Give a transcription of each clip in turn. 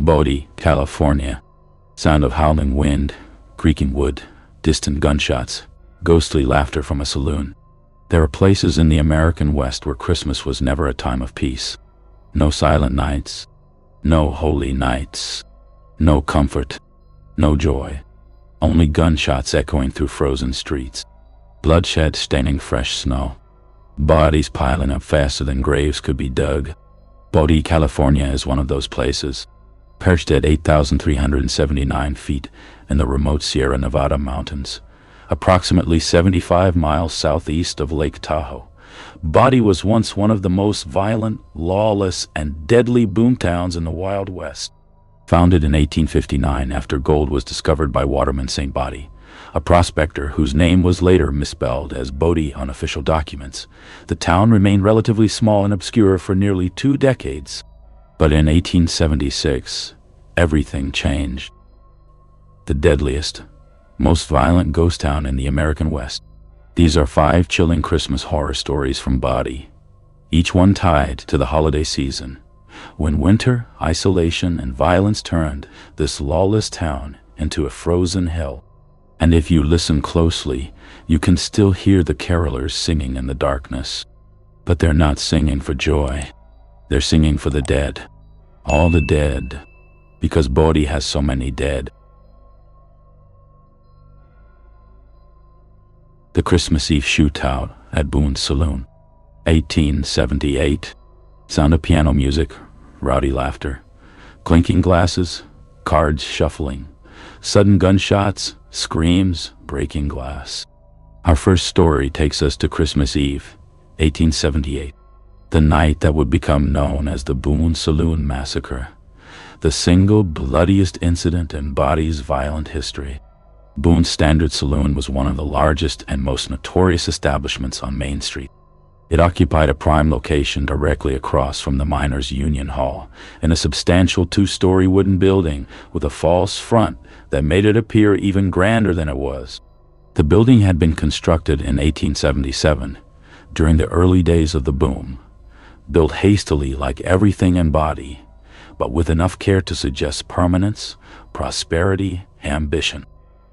Bodie, California. Sound of howling wind, creaking wood, distant gunshots, ghostly laughter from a saloon. There are places in the American West where Christmas was never a time of peace. No silent nights, no holy nights, no comfort, no joy. Only gunshots echoing through frozen streets, bloodshed staining fresh snow, bodies piling up faster than graves could be dug. Bodie, California is one of those places. Perched at 8,379 feet in the remote Sierra Nevada mountains, approximately 75 miles southeast of Lake Tahoe, Bodie was once one of the most violent, lawless, and deadly boomtowns in the Wild West. Founded in 1859 after gold was discovered by Waterman St. Bodie, a prospector whose name was later misspelled as Bodie on official documents, the town remained relatively small and obscure for nearly 2 decades. But in 1876, everything changed. The deadliest, most violent ghost town in the American West. These are 5 chilling Christmas horror stories from Bodie, each one tied to the holiday season, when winter, isolation, and violence turned this lawless town into a frozen hell. And if you listen closely, you can still hear the carolers singing in the darkness. But they're not singing for joy. They're singing for the dead. All the dead. Because Bodie has so many dead. The Christmas Eve Shootout at Boone's Saloon, 1878. Sound of piano music, rowdy laughter, clinking glasses, cards shuffling, sudden gunshots, screams, breaking glass. Our first story takes us to Christmas Eve, 1878, the night that would become known as the Boone Saloon massacre, the single bloodiest incident in Bodie's violent history. Boone's Standard Saloon was one of the largest and most notorious establishments on Main Street. It occupied a prime location directly across from the Miners' Union Hall, in a substantial 2-story wooden building with a false front that made it appear even grander than it was. The building had been constructed in 1877, during the early days of the boom, built hastily like everything in Bodie, but with enough care to suggest permanence, prosperity, ambition.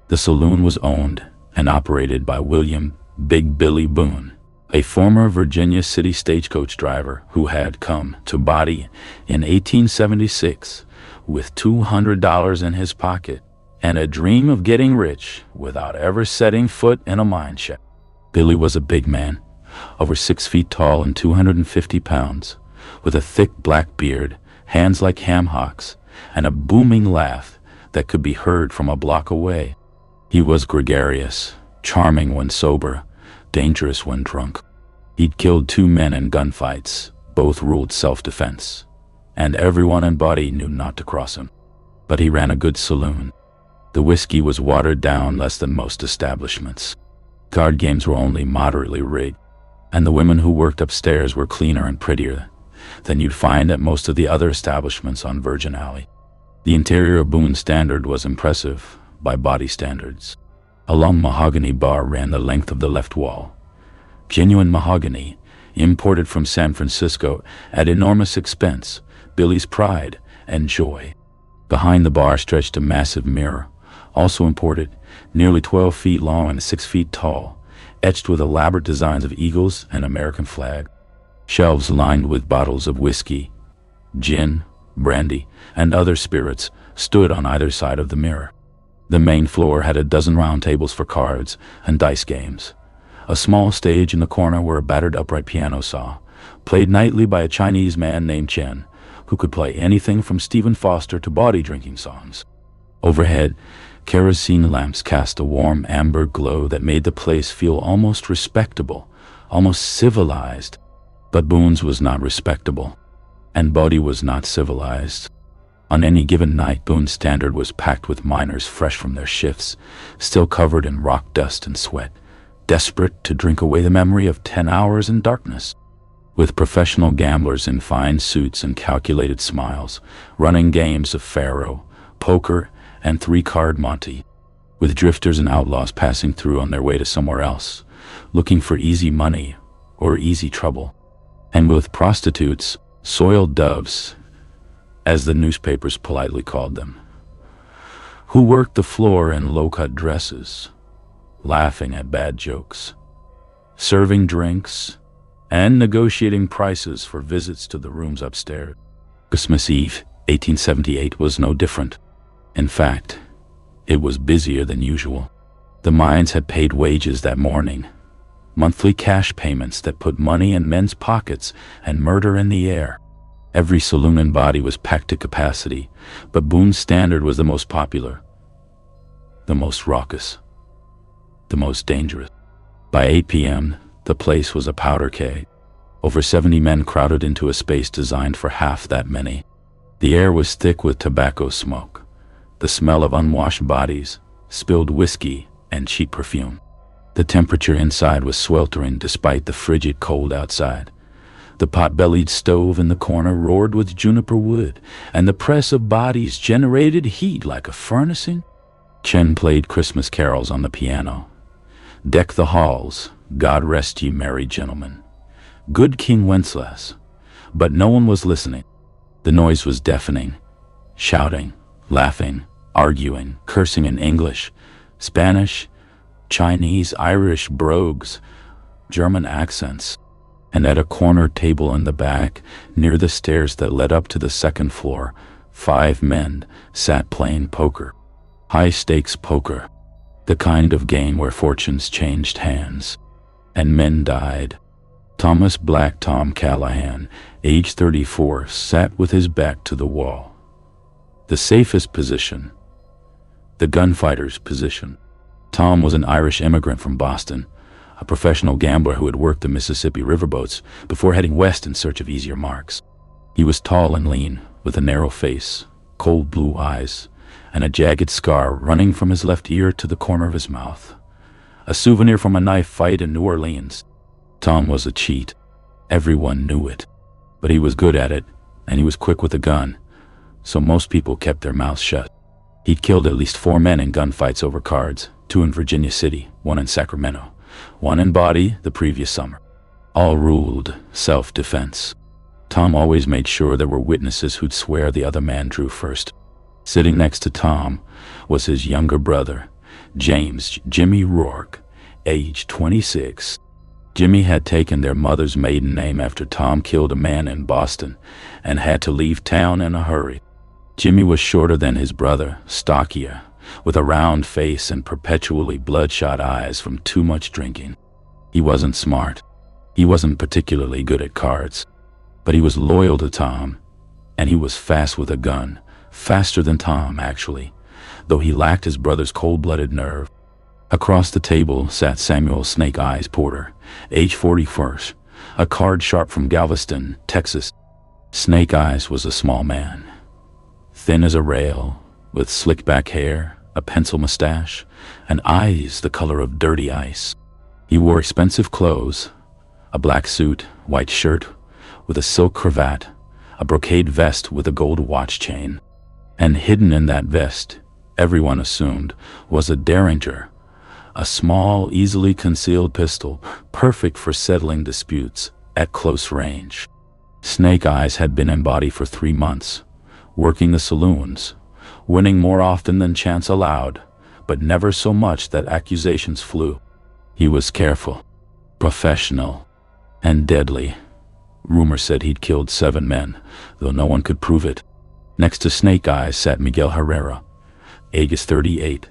The saloon was owned and operated by William Big Billy Boone, a former Virginia city stagecoach driver who had come to Bodie in 1876 with $200 in his pocket and a dream of getting rich without ever setting foot in a mine shaft. Billy was a big man, over 6 feet tall and 250 pounds, with a thick black beard, hands like ham hocks, and a booming laugh that could be heard from a block away. He was gregarious, charming when sober, dangerous when drunk. He'd killed 2 men in gunfights, both ruled self-defense, and everyone in Bodie knew not to cross him. But he ran a good saloon. The whiskey was watered down less than most establishments. Card games were only moderately rigged, and the women who worked upstairs were cleaner and prettier than you'd find at most of the other establishments on Virgin Alley. The interior of Boone's Standard was impressive by Bodie standards. A long mahogany bar ran the length of the left wall. Genuine mahogany, imported from San Francisco at enormous expense, Billy's pride and joy. Behind the bar stretched a massive mirror, also imported, nearly 12 feet long and 6 feet tall, etched with elaborate designs of eagles and American flag. Shelves lined with bottles of whiskey, gin, brandy, and other spirits stood on either side of the mirror. The main floor had a dozen round tables for cards and dice games. A small stage in the corner where a battered upright piano saw, played nightly by a Chinese man named Chen, who could play anything from Stephen Foster to Bodie drinking songs. Overhead, kerosene lamps cast a warm amber glow that made the place feel almost respectable, almost civilized. But Boone's was not respectable, and Bodie was not civilized. On any given night, Boone's Standard was packed with miners fresh from their shifts, still covered in rock dust and sweat, desperate to drink away the memory of 10 hours in darkness. With professional gamblers in fine suits and calculated smiles, running games of faro, poker, and 3-card Monte. With drifters and outlaws passing through on their way to somewhere else, looking for easy money or easy trouble. And with prostitutes, soiled doves, as the newspapers politely called them, who worked the floor in low-cut dresses, laughing at bad jokes, serving drinks, and negotiating prices for visits to the rooms upstairs. Christmas Eve, 1878 was no different. In fact, it was busier than usual. The mines had paid wages that morning, monthly cash payments that put money in men's pockets and murder in the air. Every saloon in Bodie was packed to capacity, but Boone's Standard was the most popular, the most raucous, the most dangerous. By 8 p.m., the place was a powder keg. Over 70 men crowded into a space designed for half that many. The air was thick with tobacco smoke, the smell of unwashed bodies, spilled whiskey, and cheap perfume. The temperature inside was sweltering despite the frigid cold outside. The pot-bellied stove in the corner roared with juniper wood, and the press of bodies generated heat like a furnacing. Chen played Christmas carols on the piano. Deck the halls, God rest ye merry gentlemen. Good King Wenceslas. But no one was listening. The noise was deafening. Shouting, laughing, arguing, cursing in English, Spanish, Chinese, Irish brogues, German accents. And at a corner table in the back, near the stairs that led up to the second floor, 5 men sat playing poker. High-stakes poker, the kind of game where fortunes changed hands, and men died. Thomas Black Tom Callahan, age 34, sat with his back to the wall. The safest position, the gunfighter's position. Tom was an Irish immigrant from Boston, a professional gambler who had worked the Mississippi riverboats before heading west in search of easier marks. He was tall and lean, with a narrow face, cold blue eyes, and a jagged scar running from his left ear to the corner of his mouth. A souvenir from a knife fight in New Orleans. Tom was a cheat. Everyone knew it. But he was good at it, and he was quick with a gun, so most people kept their mouths shut. He'd killed at least 4 men in gunfights over cards, 2 in Virginia City, 1 in Sacramento, 1 in Bodie the previous summer. All ruled self-defense. Tom always made sure there were witnesses who'd swear the other man drew first. Sitting next to Tom was his younger brother, James Jimmy Rourke, age 26. Jimmy had taken their mother's maiden name after Tom killed a man in Boston and had to leave town in a hurry. Jimmy was shorter than his brother, stockier, with a round face and perpetually bloodshot eyes from too much drinking. He wasn't smart. He wasn't particularly good at cards. But he was loyal to Tom, and he was fast with a gun, faster than Tom, actually, though he lacked his brother's cold-blooded nerve. Across the table sat Samuel Snake Eyes Porter, age 41, a card sharp from Galveston, Texas. Snake Eyes was a small man, thin as a rail, with slick-back hair, a pencil mustache, and eyes the color of dirty ice. He wore expensive clothes, a black suit, white shirt, with a silk cravat, a brocade vest with a gold watch chain. And hidden in that vest, everyone assumed, was a derringer, a small, easily concealed pistol, perfect for settling disputes at close range. Snake Eyes had been in Bodie for 3 months, working the saloons, winning more often than chance allowed, but never so much that accusations flew. He was careful, professional, and deadly. Rumor said he'd killed 7 men, though no one could prove it. Next to Snake Eyes sat Miguel Herrera, age 38,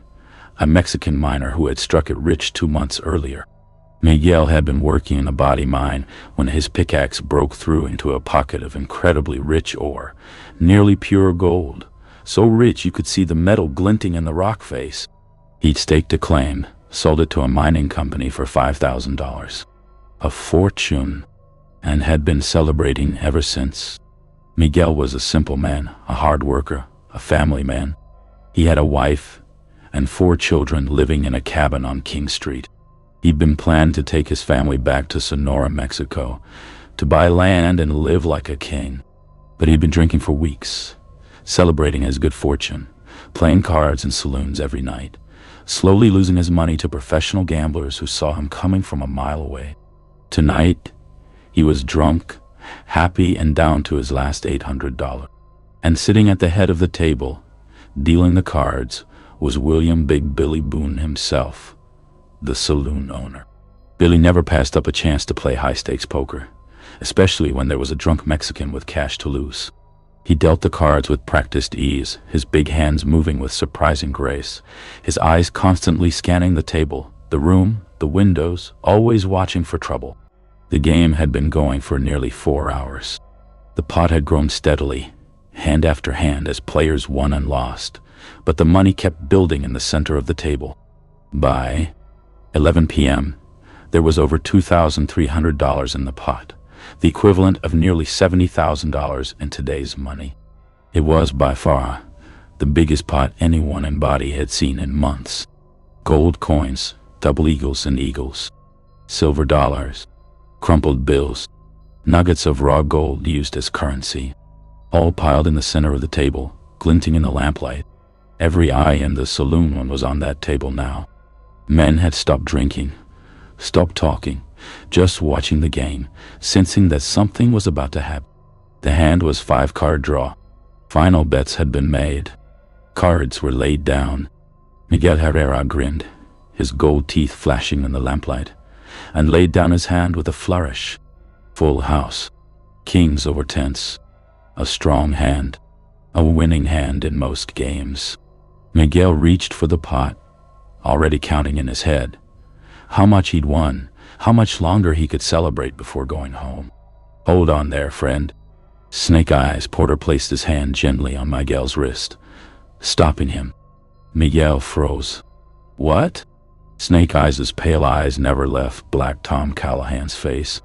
a Mexican miner who had struck it rich 2 months earlier. Miguel had been working in a Bodie mine when his pickaxe broke through into a pocket of incredibly rich ore, nearly pure gold, so rich you could see the metal glinting in the rock face. He'd staked a claim, sold it to a mining company for $5,000, a fortune, and had been celebrating ever since. Miguel was a simple man, a hard worker, a family man. He had a wife and 4 children living in a cabin on King Street. He'd been planned to take his family back to Sonora, Mexico, to buy land and live like a king. But he'd been drinking for weeks, celebrating his good fortune, playing cards in saloons every night, slowly losing his money to professional gamblers who saw him coming from a mile away. Tonight, he was drunk, happy, and down to his last $800. And sitting at the head of the table, dealing the cards, was William Big Billy Boone himself, the saloon owner. Billy never passed up a chance to play high-stakes poker, especially when there was a drunk Mexican with cash to lose. He dealt the cards with practiced ease, his big hands moving with surprising grace, his eyes constantly scanning the table, the room, the windows, always watching for trouble. The game had been going for nearly 4 hours. The pot had grown steadily, hand after hand, as players won and lost, but the money kept building in the center of the table. By 11 p.m., there was over $2,300 in the pot, the equivalent of nearly $70,000 in today's money. It was by far the biggest pot anyone in Bodie had seen in months. Gold coins, double eagles and eagles, silver dollars, crumpled bills, nuggets of raw gold used as currency, all piled in the center of the table, glinting in the lamplight. Every eye in the saloon was on that table now. Men had stopped drinking, stopped talking, just watching the game, sensing that something was about to happen. The hand was 5-card draw. Final bets had been made. Cards were laid down. Miguel Herrera grinned, his gold teeth flashing in the lamplight, and laid down his hand with a flourish. Full house. Kings over tents. A strong hand. A winning hand in most games. Miguel reached for the pot, already counting in his head how much he'd won, how much longer he could celebrate before going home. "Hold on there, friend." Snake Eyes Porter placed his hand gently on Miguel's wrist, stopping him. Miguel froze. "What?" Snake Eyes' pale eyes never left Black Tom Callahan's face.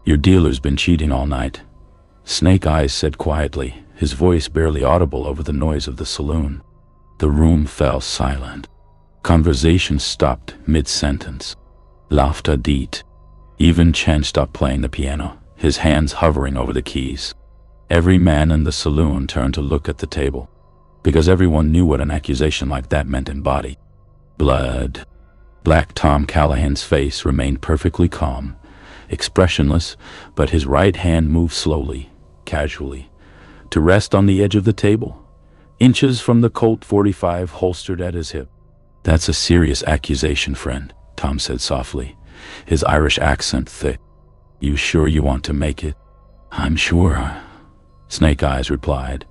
"Your dealer's been cheating all night," Snake Eyes said quietly, his voice barely audible over the noise of the saloon. The room fell silent. Conversation stopped mid-sentence. Laughter died. Even Chen stopped playing the piano, his hands hovering over the keys. Every man in the saloon turned to look at the table, because everyone knew what an accusation like that meant in Bodie. Blood. Black Tom Callahan's face remained perfectly calm, expressionless, but his right hand moved slowly, casually, to rest on the edge of the table, inches from the Colt 45 holstered at his hip. "That's a serious accusation, friend," Tom said softly, his Irish accent thick. "You sure you want to make it?" "I'm sure," Snake Eyes replied,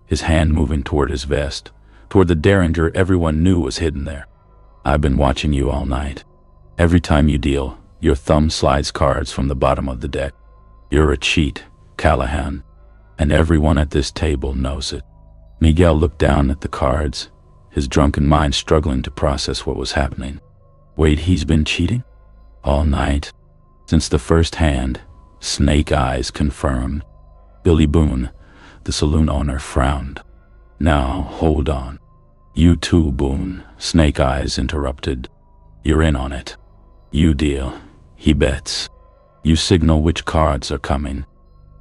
his hand moving toward his vest, toward the derringer everyone knew was hidden there. "I've been watching you all night. Every time you deal, your thumb slides cards from the bottom of the deck. You're a cheat, Callahan, and everyone at this table knows it." Miguel looked down at the cards, his drunken mind struggling to process what was happening. "Wait, he's been cheating?" "All night. Since the first hand," Snake Eyes confirmed. Billy Boone, the saloon owner, frowned. "Now, hold on. You too, Boone," Snake Eyes interrupted. "You're in on it. You deal, he bets. You signal which cards are coming.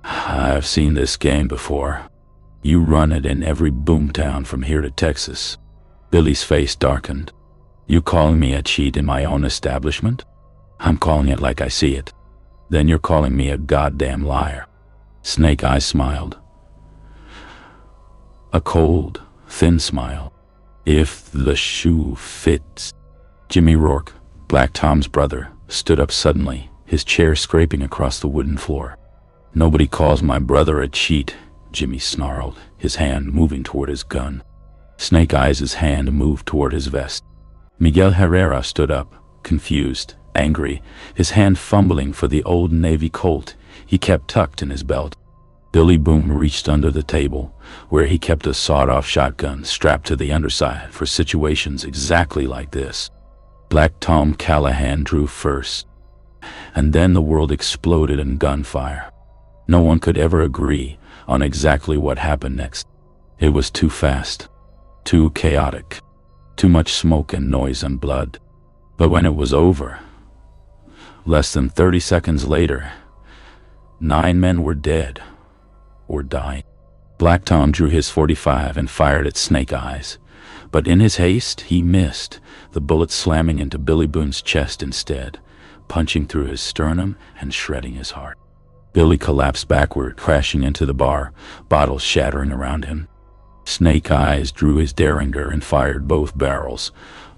I've seen this game before. You run it in every boomtown from here to Texas." Billy's face darkened. "You calling me a cheat in my own establishment?" "I'm calling it like I see it." "Then you're calling me a goddamn liar." Snake Eyes smiled. A cold, thin smile. "If the shoe fits." Jimmy Rourke, Black Tom's brother, stood up suddenly, his chair scraping across the wooden floor. "Nobody calls my brother a cheat," Jimmy snarled, his hand moving toward his gun. Snake Eyes' hand moved toward his vest. Miguel Herrera stood up, confused, angry, his hand fumbling for the old Navy Colt he kept tucked in his belt. Billy Boone reached under the table, where he kept a sawed-off shotgun strapped to the underside for situations exactly like this. Black Tom Callahan drew first, and then the world exploded in gunfire. No one could ever agree on exactly what happened next. It was too fast, too chaotic, too much smoke and noise and blood. But when it was over, less than 30 seconds later, 9 men were dead or dying. Black Tom drew his .45 and fired at Snake Eyes, but in his haste he missed, the bullet slamming into Billy Boone's chest instead, punching through his sternum and shredding his heart. Billy collapsed backward, crashing into the bar, bottles shattering around him. Snake Eyes drew his Derringer and fired both barrels.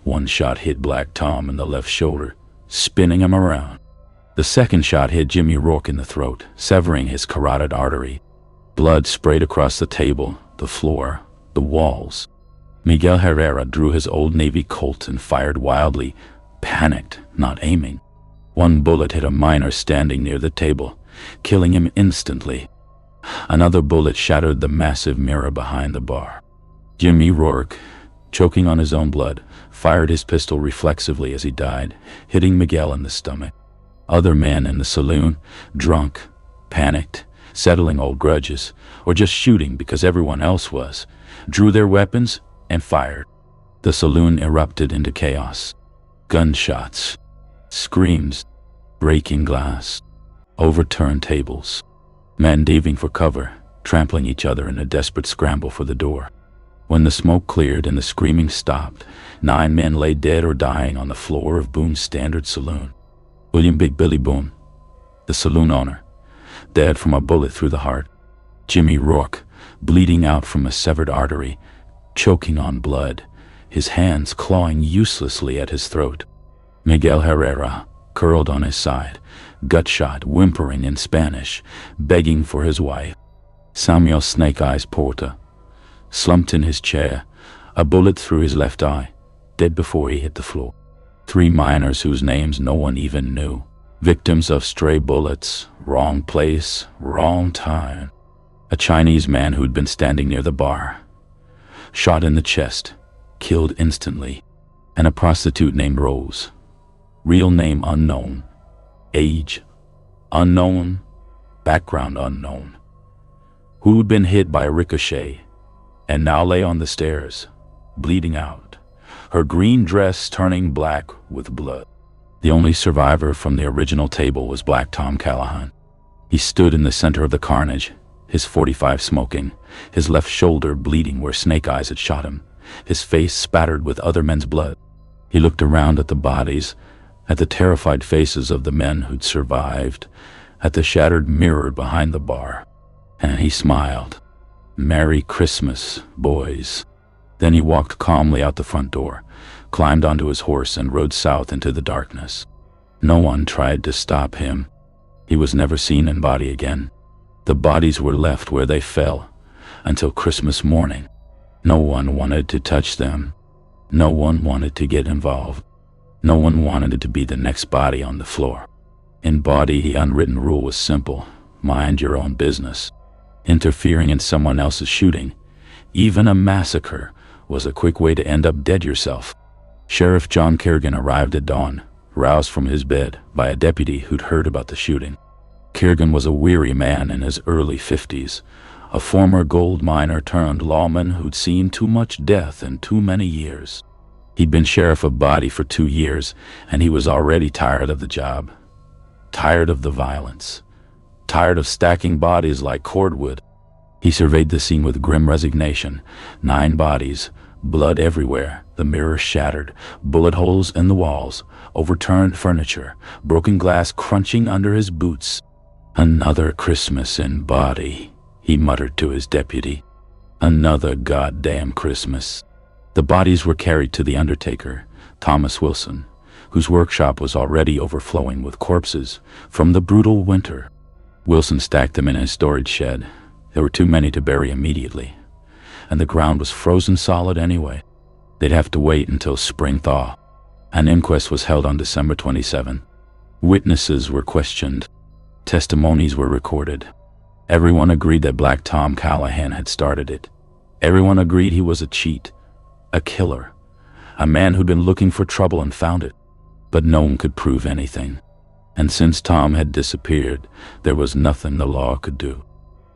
One shot hit Black Tom in the left shoulder, spinning him around. The second shot hit Jimmy Rourke in the throat, severing his carotid artery. Blood sprayed across the table, the floor, the walls. Miguel Herrera drew his Old Navy Colt and fired wildly, panicked, not aiming. One bullet hit a miner standing near the table, killing him instantly. Another bullet shattered the massive mirror behind the bar. Jimmy Rourke, choking on his own blood, fired his pistol reflexively as he died, hitting Miguel in the stomach. Other men in the saloon, drunk, panicked, settling old grudges, or just shooting because everyone else was, drew their weapons and fired. The saloon erupted into chaos. Gunshots, screams, breaking glass, overturned tables, men diving for cover, trampling each other in a desperate scramble for the door. When the smoke cleared and the screaming stopped, 9 men lay dead or dying on the floor of Boone's Standard Saloon. William Big Billy Boone, the saloon owner, dead from a bullet through the heart. Jimmy Rourke, bleeding out from a severed artery, choking on blood, his hands clawing uselessly at his throat. Miguel Herrera, curled on his side, gut-shot, whimpering in Spanish, begging for his wife. Samuel Snake Eyes Porter, slumped in his chair, a bullet through his left eye, dead before he hit the floor. 3 miners whose names no one even knew, victims of stray bullets, wrong place, wrong time. A Chinese man who'd been standing near the bar, shot in the chest, killed instantly. And a prostitute named Rose, real name unknown, age unknown, background unknown, who'd been hit by a ricochet and now lay on the stairs, bleeding out, her green dress turning black with blood. The only survivor from the original table was Black Tom Callahan. He stood in the center of the carnage, his .45 smoking, his left shoulder bleeding where Snake Eyes had shot him, his face spattered with other men's blood. He looked around at the bodies, at the terrified faces of the men who'd survived, at the shattered mirror behind the bar, and he smiled. Merry Christmas, boys. Then he walked calmly out the front door, climbed onto his horse and rode south into the darkness. No one tried to stop him. He was never seen in Bodie again. The bodies were left where they fell until Christmas morning. No one wanted to touch them. No one wanted to get involved. No one wanted to be the next body on the floor. In Bodie, the unwritten rule was simple: mind your own business. Interfering in someone else's shooting, even a massacre, was a quick way to end up dead yourself. Sheriff John Kerrigan arrived at dawn, roused from his bed by a deputy who'd heard about the shooting. Kerrigan was a weary man in his early 50s, a former gold miner turned lawman who'd seen too much death in too many years. He'd been sheriff of Bodie for 2 years, and he was already tired of the job, tired of the violence, tired of stacking bodies like cordwood. He surveyed the scene with grim resignation. 9 bodies, blood everywhere, the mirror shattered, bullet holes in the walls, overturned furniture, broken glass crunching under his boots. Another Christmas in Bodie, he muttered to his deputy. Another goddamn Christmas. The bodies were carried to the Undertaker, Thomas Wilson, whose workshop was already overflowing with corpses from the brutal winter. Wilson stacked them in his storage shed. There were too many to bury immediately, and the ground was frozen solid anyway. They'd have to wait until spring thaw. An inquest was held on December 27. Witnesses were questioned. Testimonies were recorded. Everyone agreed that Black Tom Callahan had started it. Everyone agreed he was a cheat, a killer, a man who'd been looking for trouble and found it. But no one could prove anything. And since Tom had disappeared, there was nothing the law could do.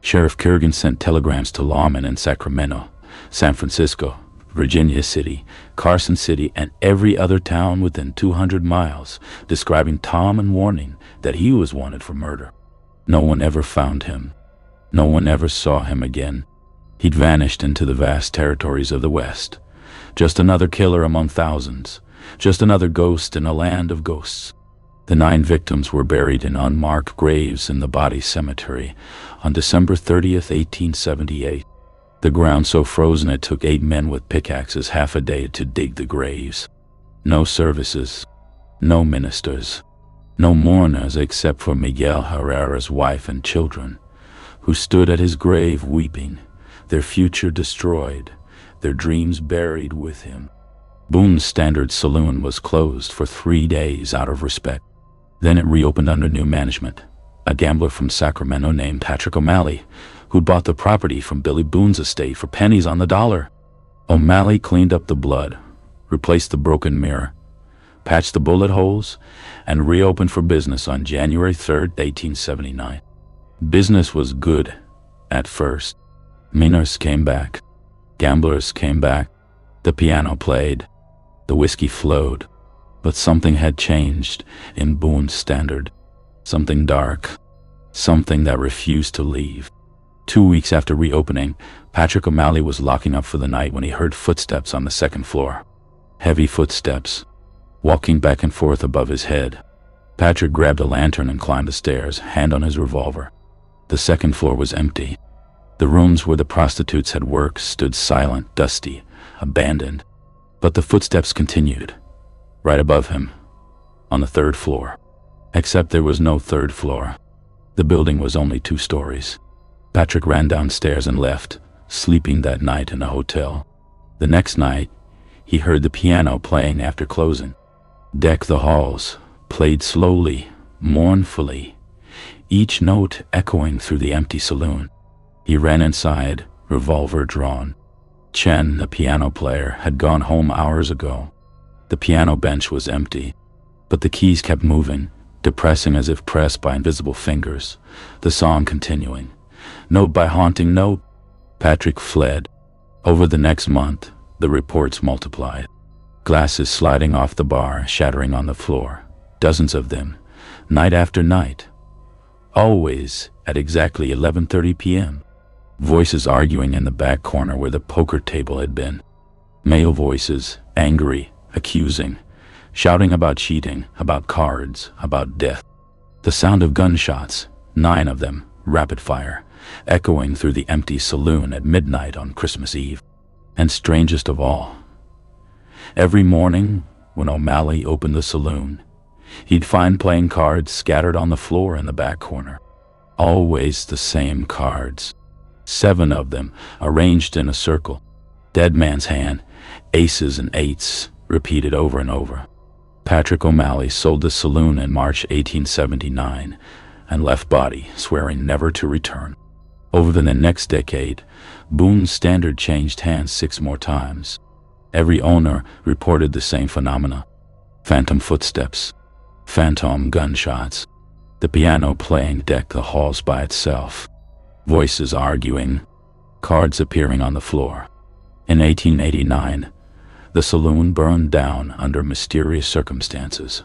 Sheriff Kerrigan sent telegrams to lawmen in Sacramento, San Francisco, Virginia City, Carson City, and every other town within 200 miles, describing Tom and warning that he was wanted for murder. No one ever found him. No one ever saw him again. He'd vanished into the vast territories of the West. Just another killer among thousands. Just another ghost in a land of ghosts. The 9 victims were buried in unmarked graves in the Bodie cemetery on December 30th, 1878. The ground so frozen it took 8 men with pickaxes half a day to dig the graves. No services, no ministers, no mourners except for Miguel Herrera's wife and children, who stood at his grave weeping, their future destroyed, their dreams buried with him. Boone's Standard Saloon was closed for 3 days out of respect. Then it reopened under new management. A gambler from Sacramento named Patrick O'Malley, who'd bought the property from Billy Boone's estate for pennies on the dollar. O'Malley cleaned up the blood, replaced the broken mirror, patched the bullet holes, and reopened for business on January 3rd, 1879. Business was good at first. Meaners came back. Gamblers came back. The piano played. The whiskey flowed. But something had changed in Boone's Standard. Something dark. Something that refused to leave. 2 weeks after reopening, Patrick O'Malley was locking up for the night when he heard footsteps on the 2nd floor. Heavy footsteps, walking back and forth above his head. Patrick grabbed a lantern and climbed the stairs, hand on his revolver. The 2nd floor was empty. The rooms where the prostitutes had worked stood silent, dusty, abandoned. But the footsteps continued, right above him, on the 3rd floor. Except there was no 3rd floor. The building was only 2 stories. Patrick ran downstairs and left, sleeping that night in a hotel. The next night, he heard the piano playing after closing. Deck the Halls played slowly, mournfully, each note echoing through the empty saloon. He ran inside, revolver drawn. Chen, the piano player, had gone home hours ago. The piano bench was empty, but the keys kept moving, depressing as if pressed by invisible fingers, the song continuing. Note by haunting note. Patrick fled. Over the next month, the reports multiplied. Glasses sliding off the bar, shattering on the floor. Dozens of them, night after night. Always at exactly 11:30 p.m. Voices arguing in the back corner where the poker table had been. Male voices, angry, accusing, shouting about cheating, about cards, about death. The sound of gunshots, 9 of them, rapid fire, echoing through the empty saloon at midnight on Christmas Eve. And strangest of all, every morning when O'Malley opened the saloon, he'd find playing cards scattered on the floor in the back corner. Always the same cards. 7 of them arranged in a circle. Dead man's hand, aces and 8s, repeated over and over. Patrick O'Malley sold the saloon in March 1879 and left Bodie, swearing never to return. Over the next decade, Boone's Standard changed hands 6 more times. Every owner reported the same phenomena. Phantom footsteps, phantom gunshots. The piano playing decked the halls by itself. Voices arguing, cards appearing on the floor. In 1889, the saloon burned down under mysterious circumstances.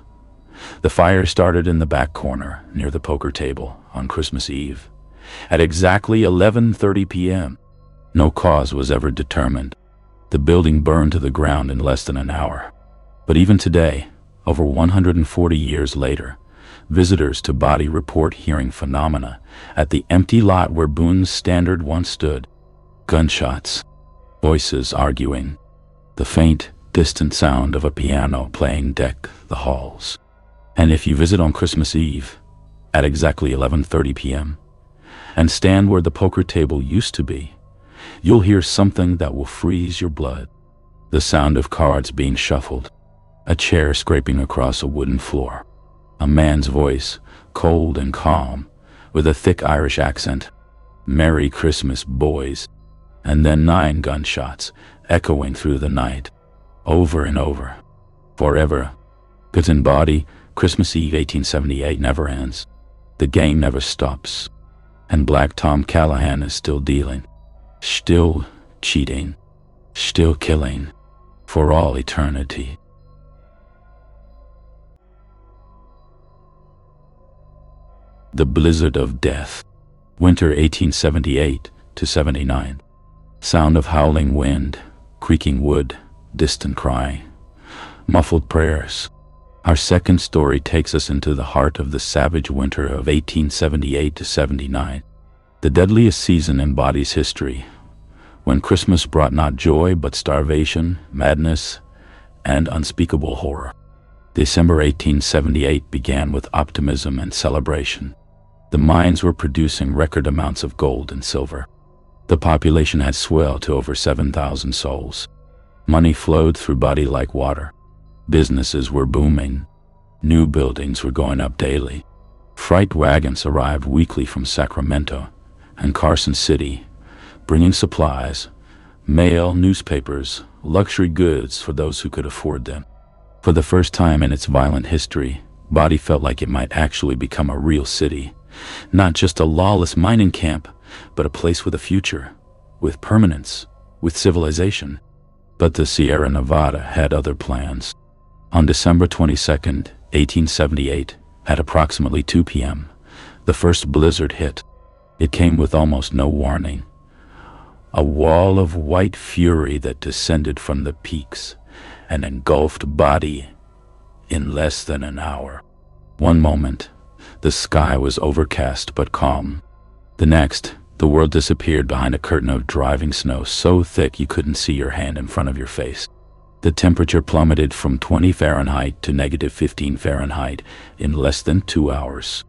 The fire started in the back corner near the poker table on Christmas Eve at exactly 11:30 p.m. No cause was ever determined. The building burned to the ground in less than an hour. But even today, over 140 years later, visitors to Bodie report hearing phenomena at the empty lot where Boone's Standard once stood. Gunshots, voices arguing, the faint, distant sound of a piano playing deck the halls. And if you visit on Christmas Eve at exactly 11:30 p.m. and stand where the poker table used to be, you'll hear something that will freeze your blood. The sound of cards being shuffled, a chair scraping across a wooden floor, a man's voice, cold and calm, with a thick Irish accent. Merry Christmas, boys. And then 9 gunshots echoing through the night, over and over, forever. 'Cause in Bodie, Christmas Eve 1878 never ends. The game never stops. And Black Tom Callahan is still dealing, still cheating, still killing, for all eternity. The Blizzard of Death. Winter 1878 to 79. Sound of howling wind, creaking wood, distant cry, muffled prayers. Our second story takes us into the heart of the savage winter of 1878 to 79, the deadliest season in Bodie's history, when Christmas brought not joy but starvation, madness, and unspeakable horror. December 1878 began with optimism and celebration. The mines were producing record amounts of gold and silver. The population had swelled to over 7,000 souls. Money flowed through Bodie like water. Businesses were booming. New buildings were going up daily. Freight wagons arrived weekly from Sacramento and Carson City, bringing supplies, mail, newspapers, luxury goods for those who could afford them. For the first time in its violent history, Bodie felt like it might actually become a real city, not just a lawless mining camp, but a place with a future, with permanence, with civilization. But the Sierra Nevada had other plans. On December 22nd, 1878, at approximately 2 p.m., the first blizzard hit. It came with almost no warning. A wall of white fury that descended from the peaks and engulfed Bodie in less than an hour. One moment, the sky was overcast but calm. The next, the world disappeared behind a curtain of driving snow so thick you couldn't see your hand in front of your face. The temperature plummeted from 20 Fahrenheit to -15 Fahrenheit in less than 2 hours.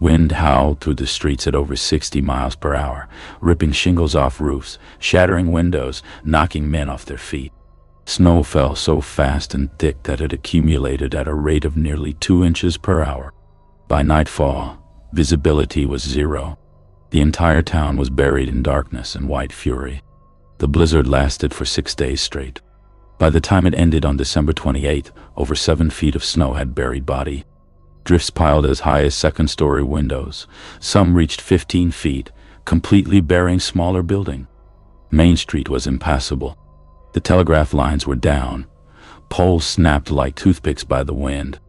Wind howled through the streets at over 60 miles per hour, ripping shingles off roofs, shattering windows, knocking men off their feet. Snow fell so fast and thick that it accumulated at a rate of nearly 2 inches per hour. By nightfall, visibility was zero. The entire town was buried in darkness and white fury. The blizzard lasted for 6 days straight. By the time it ended on December 28th, over 7 feet of snow had buried Bodie. Drifts piled as high as second-story windows. Some reached 15 feet, completely burying smaller buildings. Main Street was impassable. The telegraph lines were down. Poles snapped like toothpicks by the wind.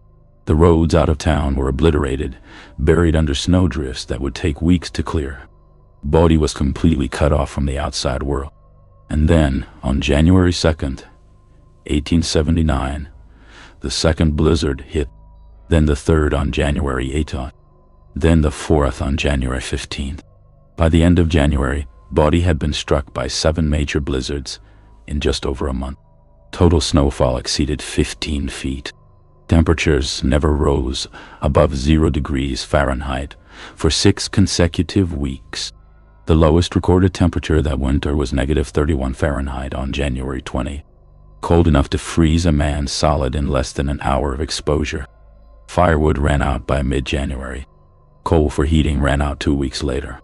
The roads out of town were obliterated, buried under snowdrifts that would take weeks to clear. Bodie was completely cut off from the outside world. And then, on January 2nd, 1879, the second blizzard hit. Then the third on January 8th, then the fourth on January 15th. By the end of January, Bodie had been struck by 7 major blizzards in just over a month. Total snowfall exceeded 15 feet. Temperatures never rose above 0 degrees Fahrenheit for 6 consecutive weeks. The lowest recorded temperature that winter was -31 Fahrenheit on January 20, cold enough to freeze a man solid in less than an hour of exposure. Firewood ran out by mid-January. Coal for heating ran out 2 weeks later.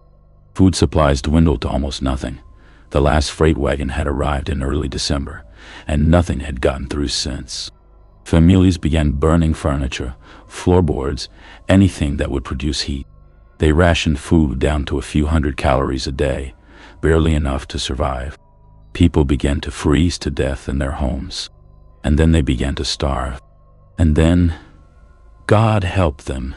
Food supplies dwindled to almost nothing. The last freight wagon had arrived in early December, and nothing had gotten through since. Families began burning furniture, floorboards, anything that would produce heat. They rationed food down to a few hundred calories a day, barely enough to survive. People began to freeze to death in their homes, and then they began to starve. And then, God help them,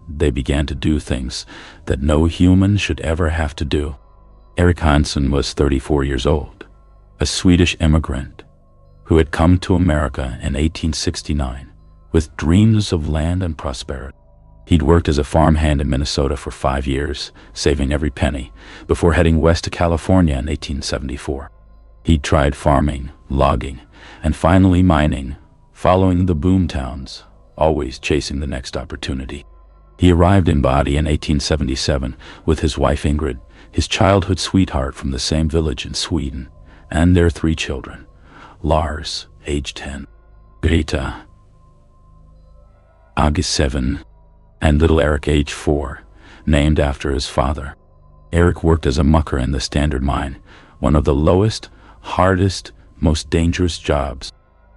they began to do things that no human should ever have to do. Eric Hansen was 34 years old, a Swedish immigrant who had come to America in 1869 with dreams of land and prosperity. He'd worked as a farmhand in Minnesota for 5 years, saving every penny, before heading west to California in 1874. He'd tried farming, logging, and finally mining, following the boomtowns, always chasing the next opportunity. He arrived in Bodie in 1877 with his wife Ingrid, his childhood sweetheart from the same village in Sweden, and their 3 children, Lars, age 10, Greta, age 7, and little Eric, age 4, named after his father. Eric worked as a mucker in the Standard Mine, one of the lowest, hardest, most dangerous jobs.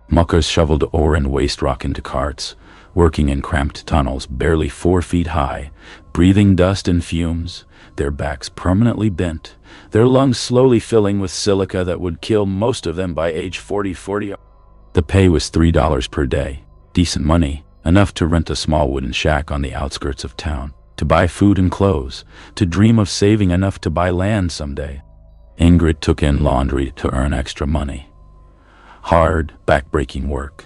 Muckers shoveled ore and waste rock into carts, working in cramped tunnels barely 4 feet high, breathing dust and fumes, their backs permanently bent, their lungs slowly filling with silica that would kill most of them by age 40. The pay was $3 per day, decent money, enough to rent a small wooden shack on the outskirts of town, to buy food and clothes, to dream of saving enough to buy land someday. Ingrid took in laundry to earn extra money. Hard, back-breaking work.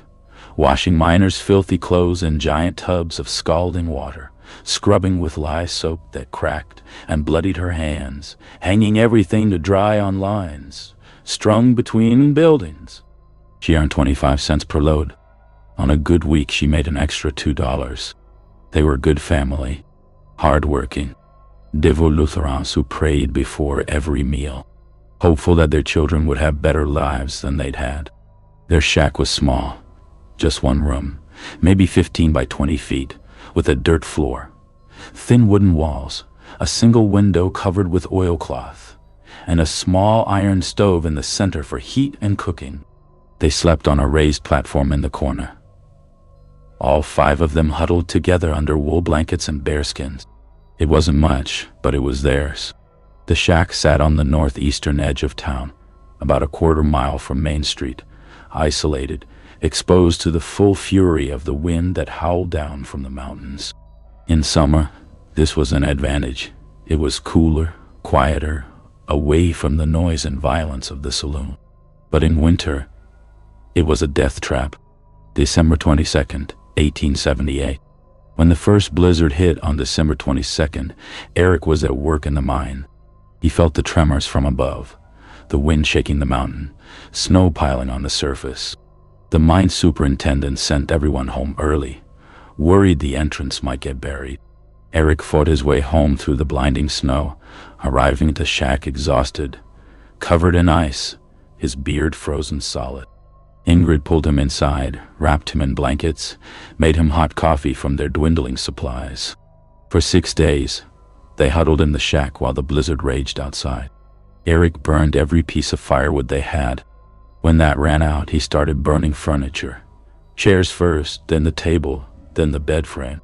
washing miners' filthy clothes in giant tubs of scalding water, scrubbing with lye soap that cracked and bloodied her hands, hanging everything to dry on lines, strung between buildings. She earned 25 cents per load. On a good week, she made an extra $2. They were a good family, hard-working, devout Lutherans who prayed before every meal, hopeful that their children would have better lives than they'd had. Their shack was small, just one room, maybe 15 by 20 feet, with a dirt floor, thin wooden walls, a single window covered with oilcloth, and a small iron stove in the center for heat and cooking. They slept on a raised platform in the corner. All 5 of them huddled together under wool blankets and bearskins. It wasn't much, but it was theirs. The shack sat on the northeastern edge of town, about a quarter mile from Main Street, isolated, exposed to the full fury of the wind that howled down from the mountains. In summer, this was an advantage. It was cooler, quieter, away from the noise and violence of the saloon. But in winter, it was a death trap. December 22nd, 1878. When the first blizzard hit on December 22nd, Eric was at work in the mine. He felt the tremors from above, the wind shaking the mountain, snow piling on the surface. The mine superintendent sent everyone home early, worried the entrance might get buried. Eric fought his way home through the blinding snow, arriving at the shack exhausted, covered in ice, his beard frozen solid. Ingrid pulled him inside, wrapped him in blankets, made him hot coffee from their dwindling supplies. For 6 days, they huddled in the shack while the blizzard raged outside. Eric burned every piece of firewood they had. When that ran out, he started burning furniture. Chairs first, then the table, then the bed frame.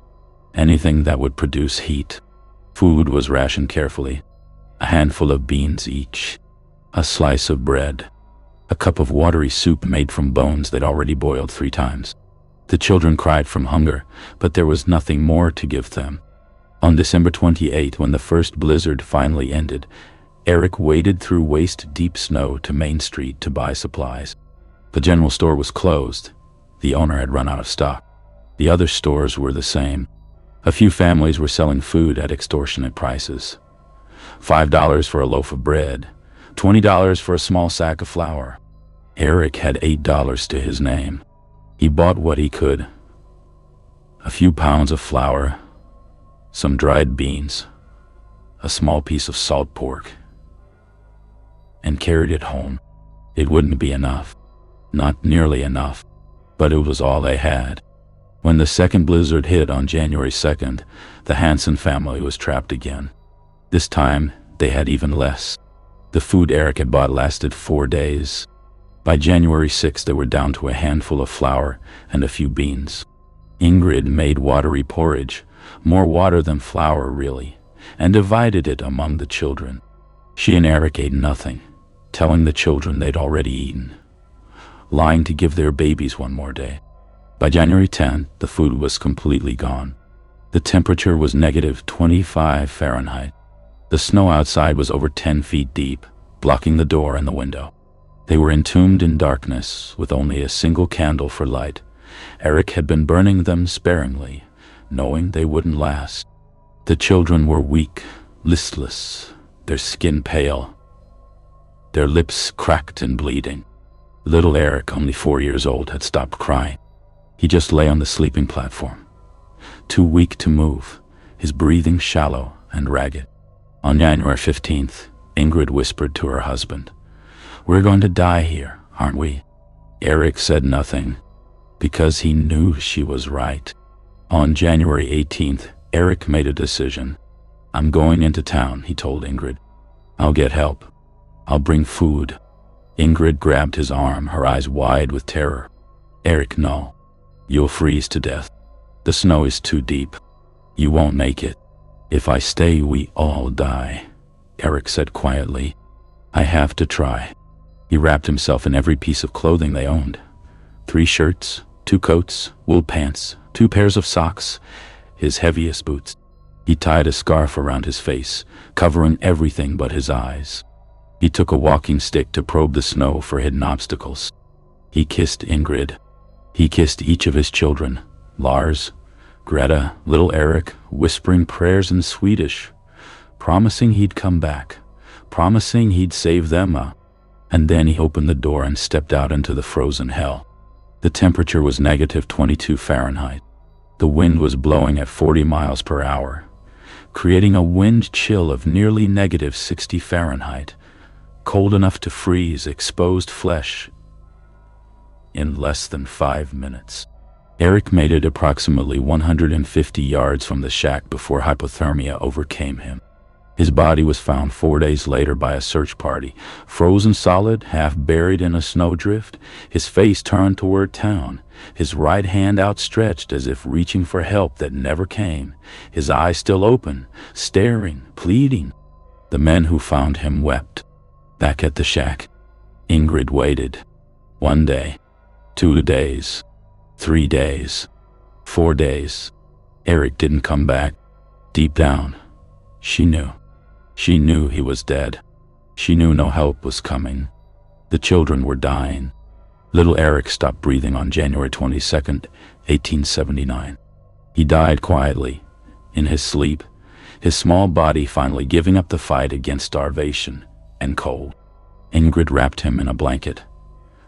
Anything that would produce heat. Food was rationed carefully. A handful of beans each. A slice of bread. A cup of watery soup made from bones they'd already boiled 3 times. The children cried from hunger, but there was nothing more to give them. On December 28, when the first blizzard finally ended, Eric waded through waist-deep snow to Main Street to buy supplies. The general store was closed. The owner had run out of stock. The other stores were the same. A few families were selling food at extortionate prices. $5 for a loaf of bread, $20 for a small sack of flour. Eric had $8 to his name. He bought what he could. A few pounds of flour, some dried beans, a small piece of salt pork, and carried it home. It wouldn't be enough. Not nearly enough, but it was all they had. When the second blizzard hit on January 2nd, the Hansen family was trapped again. This time, they had even less. The food Eric had bought lasted 4 days. By January 6th, they were down to a handful of flour and a few beans. Ingrid made watery porridge, more water than flour really, and divided it among the children. She and Eric ate nothing, telling the children they'd already eaten, lying to give their babies one more day. By January 10th, the food was completely gone. The temperature was -25 Fahrenheit. The snow outside was over 10 feet deep, blocking the door and the window. They were entombed in darkness, with only a single candle for light. Eric had been burning them sparingly, knowing they wouldn't last. The children were weak, listless, their skin pale, their lips cracked and bleeding. Little Eric, only 4 years old, had stopped crying. He just lay on the sleeping platform, too weak to move, his breathing shallow and ragged. On January 15th, Ingrid whispered to her husband, "We're going to die here, aren't we?" Eric said nothing, because he knew she was right. On January 18th, Eric made a decision. "I'm going into town," he told Ingrid. "I'll get help. I'll bring food." Ingrid grabbed his arm, her eyes wide with terror. "Eric, no. You'll freeze to death. The snow is too deep. You won't make it. If I stay, we all die," Eric said quietly. "I have to try." He wrapped himself in every piece of clothing they owned. 3 shirts, 2 coats, wool pants, 2 pairs of socks, his heaviest boots. He tied a scarf around his face, covering everything but his eyes. He took a walking stick to probe the snow for hidden obstacles. He kissed Ingrid. He kissed each of his children, Lars, Greta, little Eric, whispering prayers in Swedish, promising he'd come back, promising he'd save them. And then he opened the door and stepped out into the frozen hell. The temperature was -22 Fahrenheit. The wind was blowing at 40 miles per hour, creating a wind chill of nearly -60 Fahrenheit, cold enough to freeze exposed flesh in less than 5 minutes. Eric made it approximately 150 yards from the shack before hypothermia overcame him. His body was found 4 days later by a search party, frozen solid, half buried in a snowdrift, his face turned toward town, his right hand outstretched as if reaching for help that never came, his eyes still open, staring, pleading. The men who found him wept. Back at the shack, Ingrid waited. 1 day, 2 days, 3 days, 4 days. Eric didn't come back. Deep down, she knew. She knew he was dead. She knew no help was coming. The children were dying. Little Eric stopped breathing on January 22nd, 1879. He died quietly, in his sleep, his small body finally giving up the fight against starvation and cold. Ingrid wrapped him in a blanket,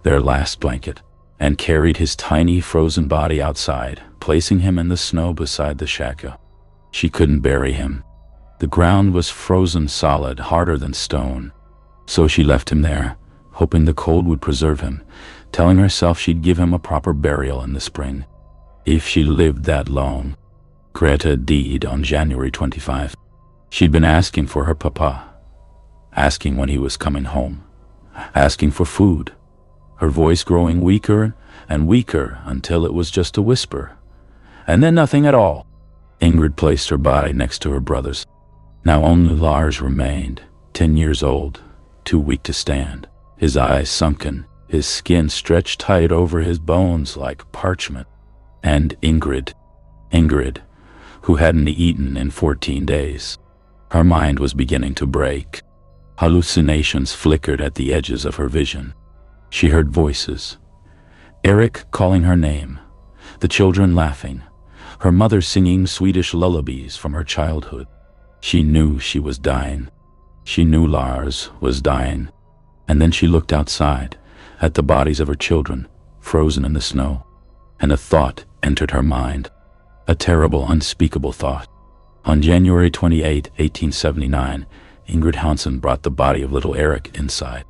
their last blanket, and carried his tiny frozen body outside, placing him in the snow beside the shack. She couldn't bury him. The ground was frozen solid, harder than stone. So she left him there, hoping the cold would preserve him, telling herself she'd give him a proper burial in the spring, if she lived that long. Greta died on January 25. She'd been asking for her papa, asking when he was coming home, asking for food, her voice growing weaker and weaker until it was just a whisper, and then nothing at all. Ingrid placed her body next to her brother's. Now only Lars remained, 10 years old, too weak to stand, his eyes sunken, his skin stretched tight over his bones like parchment. And Ingrid, who hadn't eaten in 14 days. Her mind was beginning to break. Hallucinations flickered at the edges of her vision. She heard voices. Eric calling her name, the children laughing, her mother singing Swedish lullabies from her childhood. She knew she was dying. She knew Lars was dying. And then she looked outside at the bodies of her children, frozen in the snow. And a thought entered her mind, a terrible, unspeakable thought. On January 28, 1879, Ingrid Hansen brought the body of little Eric inside.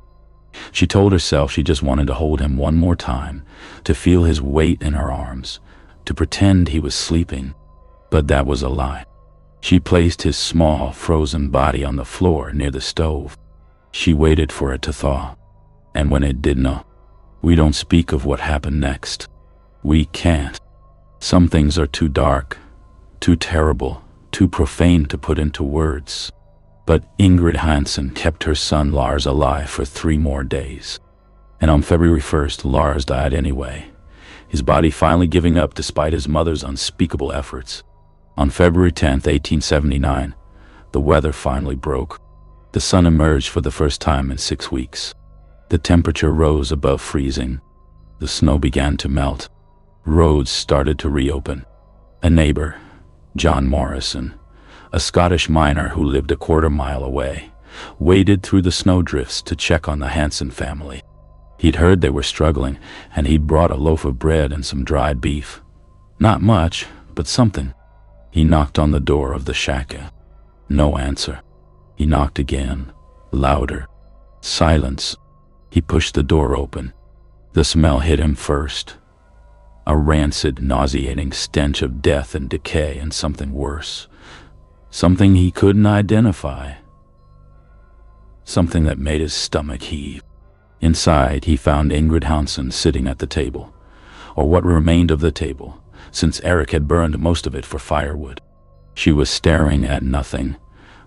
She told herself she just wanted to hold him one more time, to feel his weight in her arms, to pretend he was sleeping. But that was a lie. She placed his small, frozen body on the floor near the stove. She waited for it to thaw. And when it did we don't speak of what happened next. We can't. Some things are too dark, too terrible, too profane to put into words. But Ingrid Hansen kept her son Lars alive for 3 more days. And on February 1st, Lars died anyway, his body finally giving up despite his mother's unspeakable efforts. On February 10th, 1879, the weather finally broke. The sun emerged for the first time in 6 weeks. The temperature rose above freezing. The snow began to melt. Roads started to reopen. A neighbor, John Morrison, a Scottish miner who lived a quarter-mile away, waded through the snowdrifts to check on the Hansen family. He'd heard they were struggling, and he'd brought a loaf of bread and some dried beef. Not much, but something. He knocked on the door of the shack. No answer. He knocked again, louder. Silence. He pushed the door open. The smell hit him first. A rancid, nauseating stench of death and decay and something worse. Something he couldn't identify. Something that made his stomach heave. Inside, he found Ingrid Hansen sitting at the table, or what remained of the table, since Eric had burned most of it for firewood. She was staring at nothing,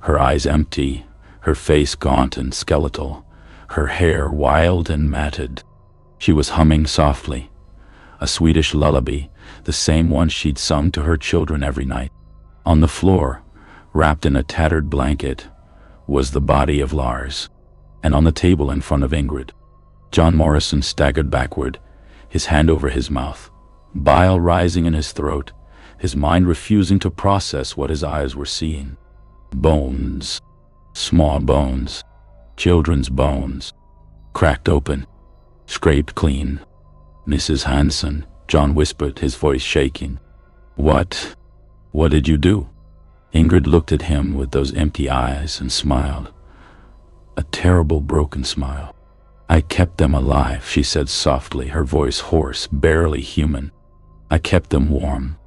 her eyes empty, her face gaunt and skeletal, her hair wild and matted. She was humming softly, a Swedish lullaby, the same one she'd sung to her children every night. On the floor, wrapped in a tattered blanket, was the body of Lars, and on the table in front of Ingrid, John Morrison staggered backward, his hand over his mouth, bile rising in his throat, his mind refusing to process what his eyes were seeing. Bones. Small bones. Children's bones. Cracked open. Scraped clean. "Mrs. Hanson," John whispered, his voice shaking. "What? What did you do?" Ingrid looked at him with those empty eyes and smiled. A terrible broken smile. "I kept them alive," she said softly, her voice hoarse, barely human. "I kept them warm.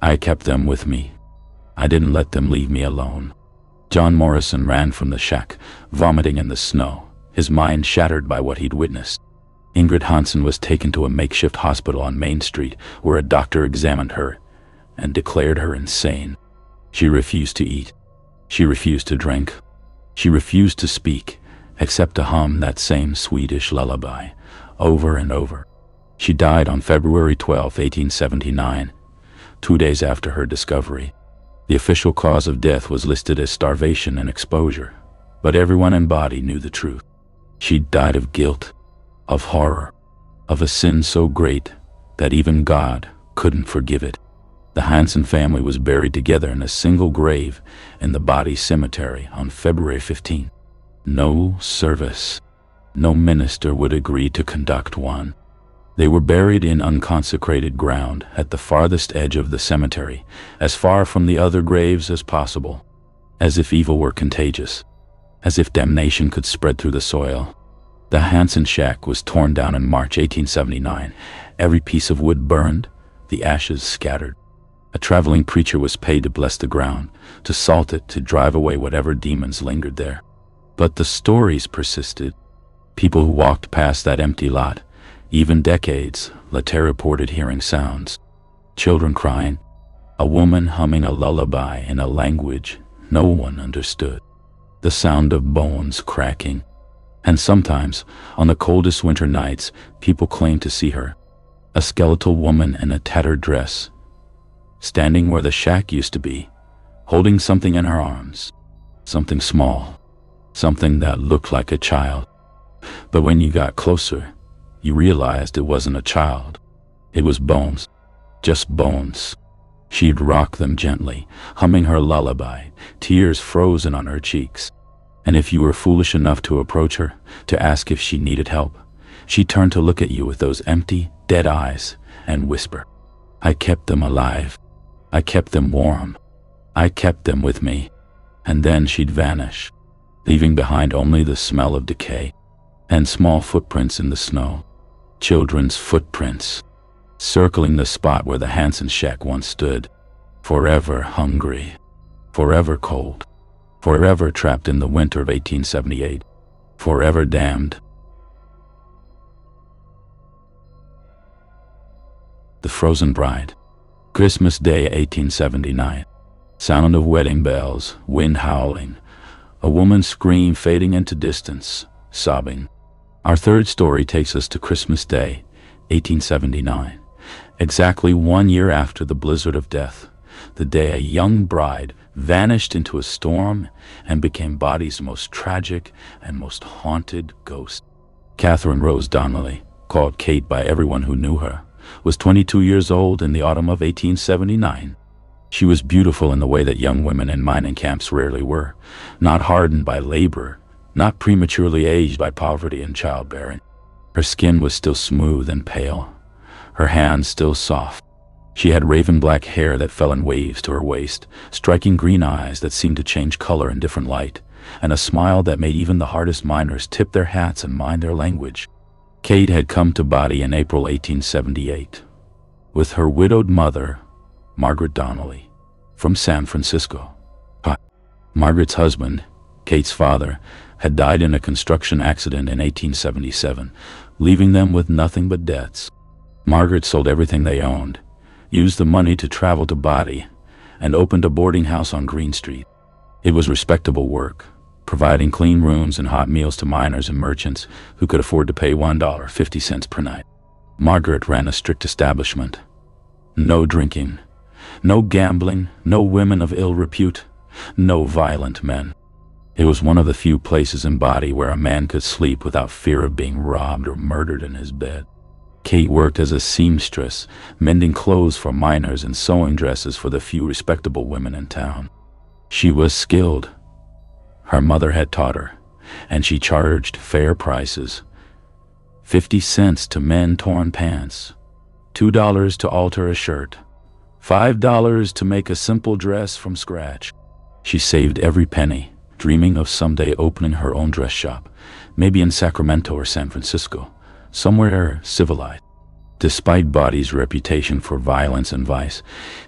I kept them with me. I didn't let them leave me alone." John Morrison ran from the shack, vomiting in the snow, his mind shattered by what he'd witnessed. Ingrid Hansen was taken to a makeshift hospital on Main Street, where a doctor examined her and declared her insane. She refused to eat. She refused to drink. She refused to speak, except to hum that same Swedish lullaby, over and over. She died on February 12, 1879, 2 days after her discovery. The official cause of death was listed as starvation and exposure, but everyone in Bodie knew the truth. She died of guilt, of horror, of a sin so great that even God couldn't forgive it. The Hansen family was buried together in a single grave in the Bodie cemetery on February 15. No service. No minister would agree to conduct one. They were buried in unconsecrated ground at the farthest edge of the cemetery, as far from the other graves as possible, as if evil were contagious, as if damnation could spread through the soil. The Hansen shack was torn down in March 1879, every piece of wood burned, the ashes scattered. A traveling preacher was paid to bless the ground, to salt it, to drive away whatever demons lingered there. But the stories persisted. People who walked past that empty lot, even decades later, reported hearing sounds. Children crying, a woman humming a lullaby in a language no one understood, the sound of bones cracking. And sometimes, on the coldest winter nights, people claimed to see her, a skeletal woman in a tattered dress, standing where the shack used to be, holding something in her arms, something small, something that looked like a child. But when you got closer, you realized it wasn't a child. It was bones, just bones. She'd rock them gently, humming her lullaby, tears frozen on her cheeks. And if you were foolish enough to approach her, to ask if she needed help, she'd turn to look at you with those empty, dead eyes and whisper, "I kept them alive. I kept them warm. I kept them with me." And then she'd vanish, leaving behind only the smell of decay and small footprints in the snow. Children's footprints, circling the spot where the Hansen shack once stood, forever hungry, forever cold, forever trapped in the winter of 1878, forever damned. The Frozen Bride. Christmas Day 1879. Sound of wedding bells, wind howling, a woman's scream fading into distance, sobbing. Our third story takes us to Christmas Day, 1879, exactly 1 year after the blizzard of death, the day a young bride vanished into a storm and became Bodie's most tragic and most haunted ghost. Catherine Rose Donnelly, called Kate by everyone who knew her, was 22 years old in the autumn of 1879. She was beautiful in the way that young women in mining camps rarely were, not hardened by labor, not prematurely aged by poverty and childbearing. Her skin was still smooth and pale, her hands still soft. She had raven black hair that fell in waves to her waist, striking green eyes that seemed to change color in different light, and a smile that made even the hardest miners tip their hats and mind their language. Kate had come to Bodie in April 1878 with her widowed mother, Margaret Donnelly, from San Francisco. Margaret's husband, Kate's father, had died in a construction accident in 1877, leaving them with nothing but debts. Margaret sold everything they owned, used the money to travel to Bodie, and opened a boarding house on Green Street. It was respectable work, providing clean rooms and hot meals to miners and merchants who could afford to pay $1.50 per night. Margaret ran a strict establishment. No drinking, no gambling, no women of ill repute, no violent men. It was one of the few places in Bodie where a man could sleep without fear of being robbed or murdered in his bed. Kate worked as a seamstress, mending clothes for miners and sewing dresses for the few respectable women in town. She was skilled. Her mother had taught her, and she charged fair prices. 50 cents to mend torn pants, $2 to alter a shirt, $5 to make a simple dress from scratch. She saved every penny, dreaming of someday opening her own dress shop, maybe in Sacramento or San Francisco, somewhere civilized. Despite Bodie's reputation for violence and vice,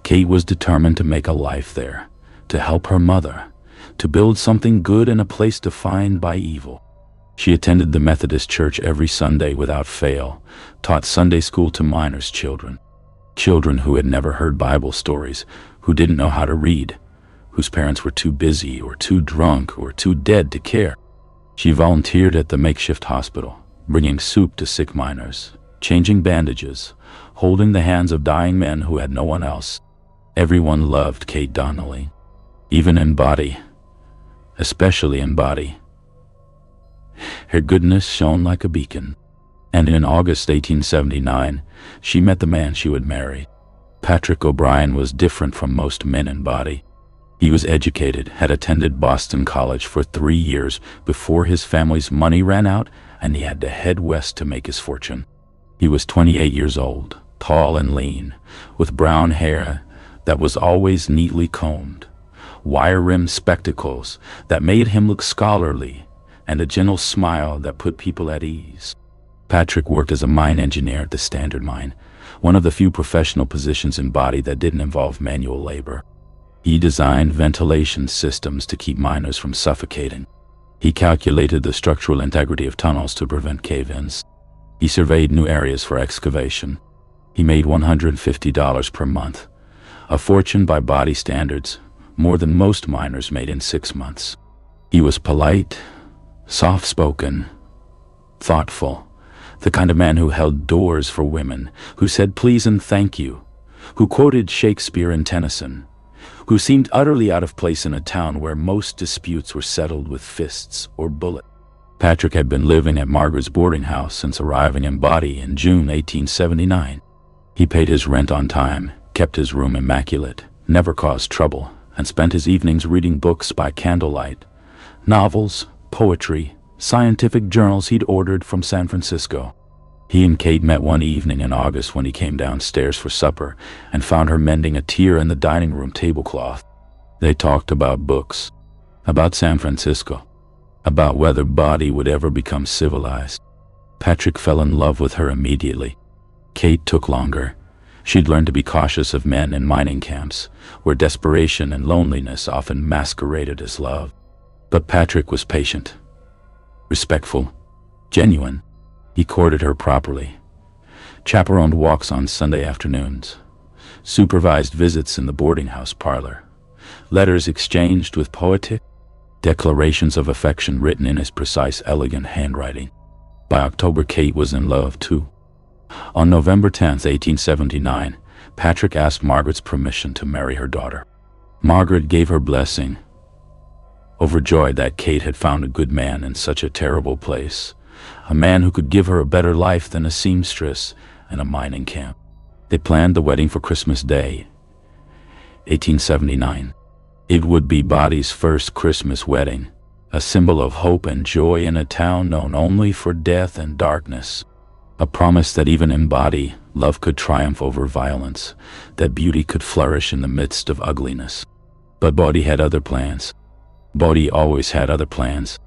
Kate was determined to make a life there, to help her mother, to build something good in a place defined by evil. She attended the Methodist church every Sunday without fail, taught Sunday school to minors' children who had never heard Bible stories, who didn't know how to read, whose parents were too busy or too drunk or too dead to care. She volunteered at the makeshift hospital, bringing soup to sick miners, changing bandages, holding the hands of dying men who had no one else. Everyone loved Kate Donnelly, even in Bodie, especially in Bodie. Her goodness shone like a beacon, and in August 1879, she met the man she would marry. Patrick O'Brien was different from most men in Bodie. He was educated, had attended Boston College for 3 years before his family's money ran out and he had to head west to make his fortune. He was 28 years old, tall and lean, with brown hair that was always neatly combed, wire-rimmed spectacles that made him look scholarly, and a gentle smile that put people at ease. Patrick worked as a mine engineer at the Standard Mine, one of the few professional positions in Bodie that didn't involve manual labor. He designed ventilation systems to keep miners from suffocating. He calculated the structural integrity of tunnels to prevent cave-ins. He surveyed new areas for excavation. He made $150 per month, a fortune by Bodie standards, more than most miners made in 6 months. He was polite, soft-spoken, thoughtful, the kind of man who held doors for women, who said please and thank you, who quoted Shakespeare and Tennyson, who seemed utterly out of place in a town where most disputes were settled with fists or bullets. Patrick had been living at Margaret's boarding house since arriving in Bodie in June 1879. He paid his rent on time, kept his room immaculate, never caused trouble, and spent his evenings reading books by candlelight, novels, poetry, scientific journals he'd ordered from San Francisco. He and Kate met one evening in August when he came downstairs for supper and found her mending a tear in the dining room tablecloth. They talked about books, about San Francisco, about whether Bodie would ever become civilized. Patrick fell in love with her immediately. Kate took longer. She'd learned to be cautious of men in mining camps, where desperation and loneliness often masqueraded as love. But Patrick was patient, respectful, genuine. He courted her properly, chaperoned walks on Sunday afternoons, supervised visits in the boarding house parlor, letters exchanged with poetic declarations of affection written in his precise, elegant handwriting. By October, Kate was in love too. On November 10, 1879, Patrick asked Margaret's permission to marry her daughter. Margaret gave her blessing, overjoyed that Kate had found a good man in such a terrible place, a man who could give her a better life than a seamstress in a mining camp. They planned the wedding for Christmas Day, 1879. It would be Bodie's first Christmas wedding, a symbol of hope and joy in a town known only for death and darkness. A promise that even in Bodie, love could triumph over violence, that beauty could flourish in the midst of ugliness. But Bodie had other plans. Bodie always had other plans.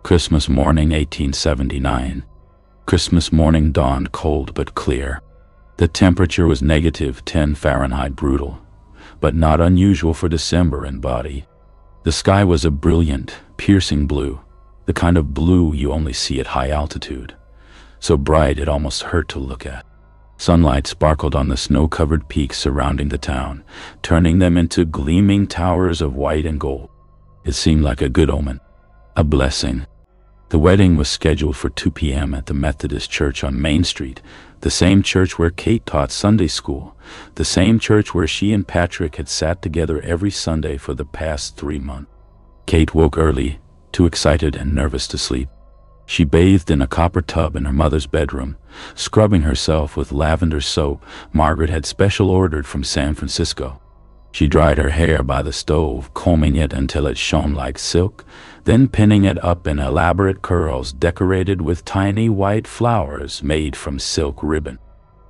Christmas morning, 1879. Christmas morning dawned cold but clear. The temperature was -10 Fahrenheit, brutal, but not unusual for December in Bodie. The sky was a brilliant, piercing blue, the kind of blue you only see at high altitude, so bright it almost hurt to look at. Sunlight sparkled on the snow-covered peaks surrounding the town, turning them into gleaming towers of white and gold. It seemed like a good omen, a blessing. The wedding was scheduled for 2 p.m. at the Methodist church on Main Street, the same church where Kate taught Sunday school, the same church where she and Patrick had sat together every Sunday for the past 3 months. Kate woke early, too excited and nervous to sleep. She bathed in a copper tub in her mother's bedroom, scrubbing herself with lavender soap Margaret had special ordered from San Francisco. She dried her hair by the stove, combing it until it shone like silk, then pinning it up in elaborate curls decorated with tiny white flowers made from silk ribbon.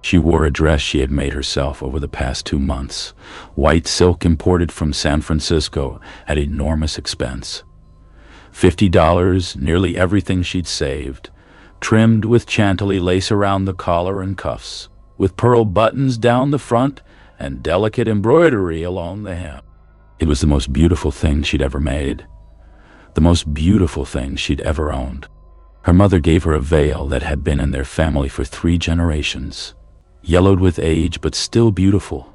She wore a dress she had made herself over the past 2 months, white silk imported from San Francisco at enormous expense. $50, nearly everything she'd saved, trimmed with Chantilly lace around the collar and cuffs, with pearl buttons down the front and delicate embroidery along the hem. It was the most beautiful thing she'd ever made, the most beautiful thing she'd ever owned. Her mother gave her a veil that had been in their family for 3 generations, yellowed with age but still beautiful,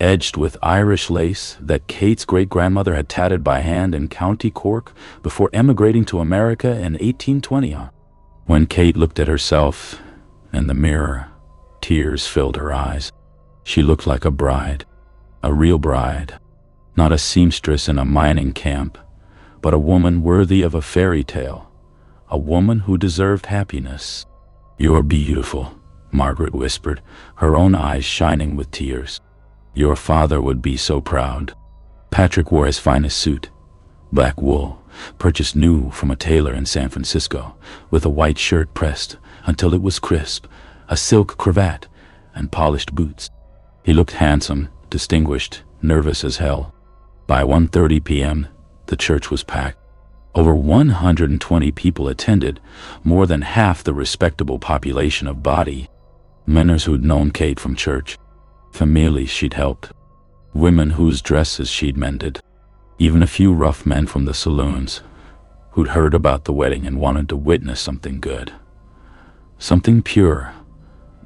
edged with Irish lace that Kate's great-grandmother had tatted by hand in County Cork before emigrating to America in 1820. When Kate looked at herself in the mirror, tears filled her eyes. She looked like a bride, a real bride, not a seamstress in a mining camp, but a woman worthy of a fairy tale, a woman who deserved happiness. "You're beautiful," Margaret whispered, her own eyes shining with tears. "Your father would be so proud." Patrick wore his finest suit, black wool, purchased new from a tailor in San Francisco, with a white shirt pressed until it was crisp, a silk cravat, and polished boots. He looked handsome, distinguished, nervous as hell. By 1:30 p.m., the church was packed. Over 120 people attended, more than half the respectable population of Bodie. Menners who'd known Kate from church, families she'd helped, women whose dresses she'd mended, even a few rough men from the saloons who'd heard about the wedding and wanted to witness something good, something pure,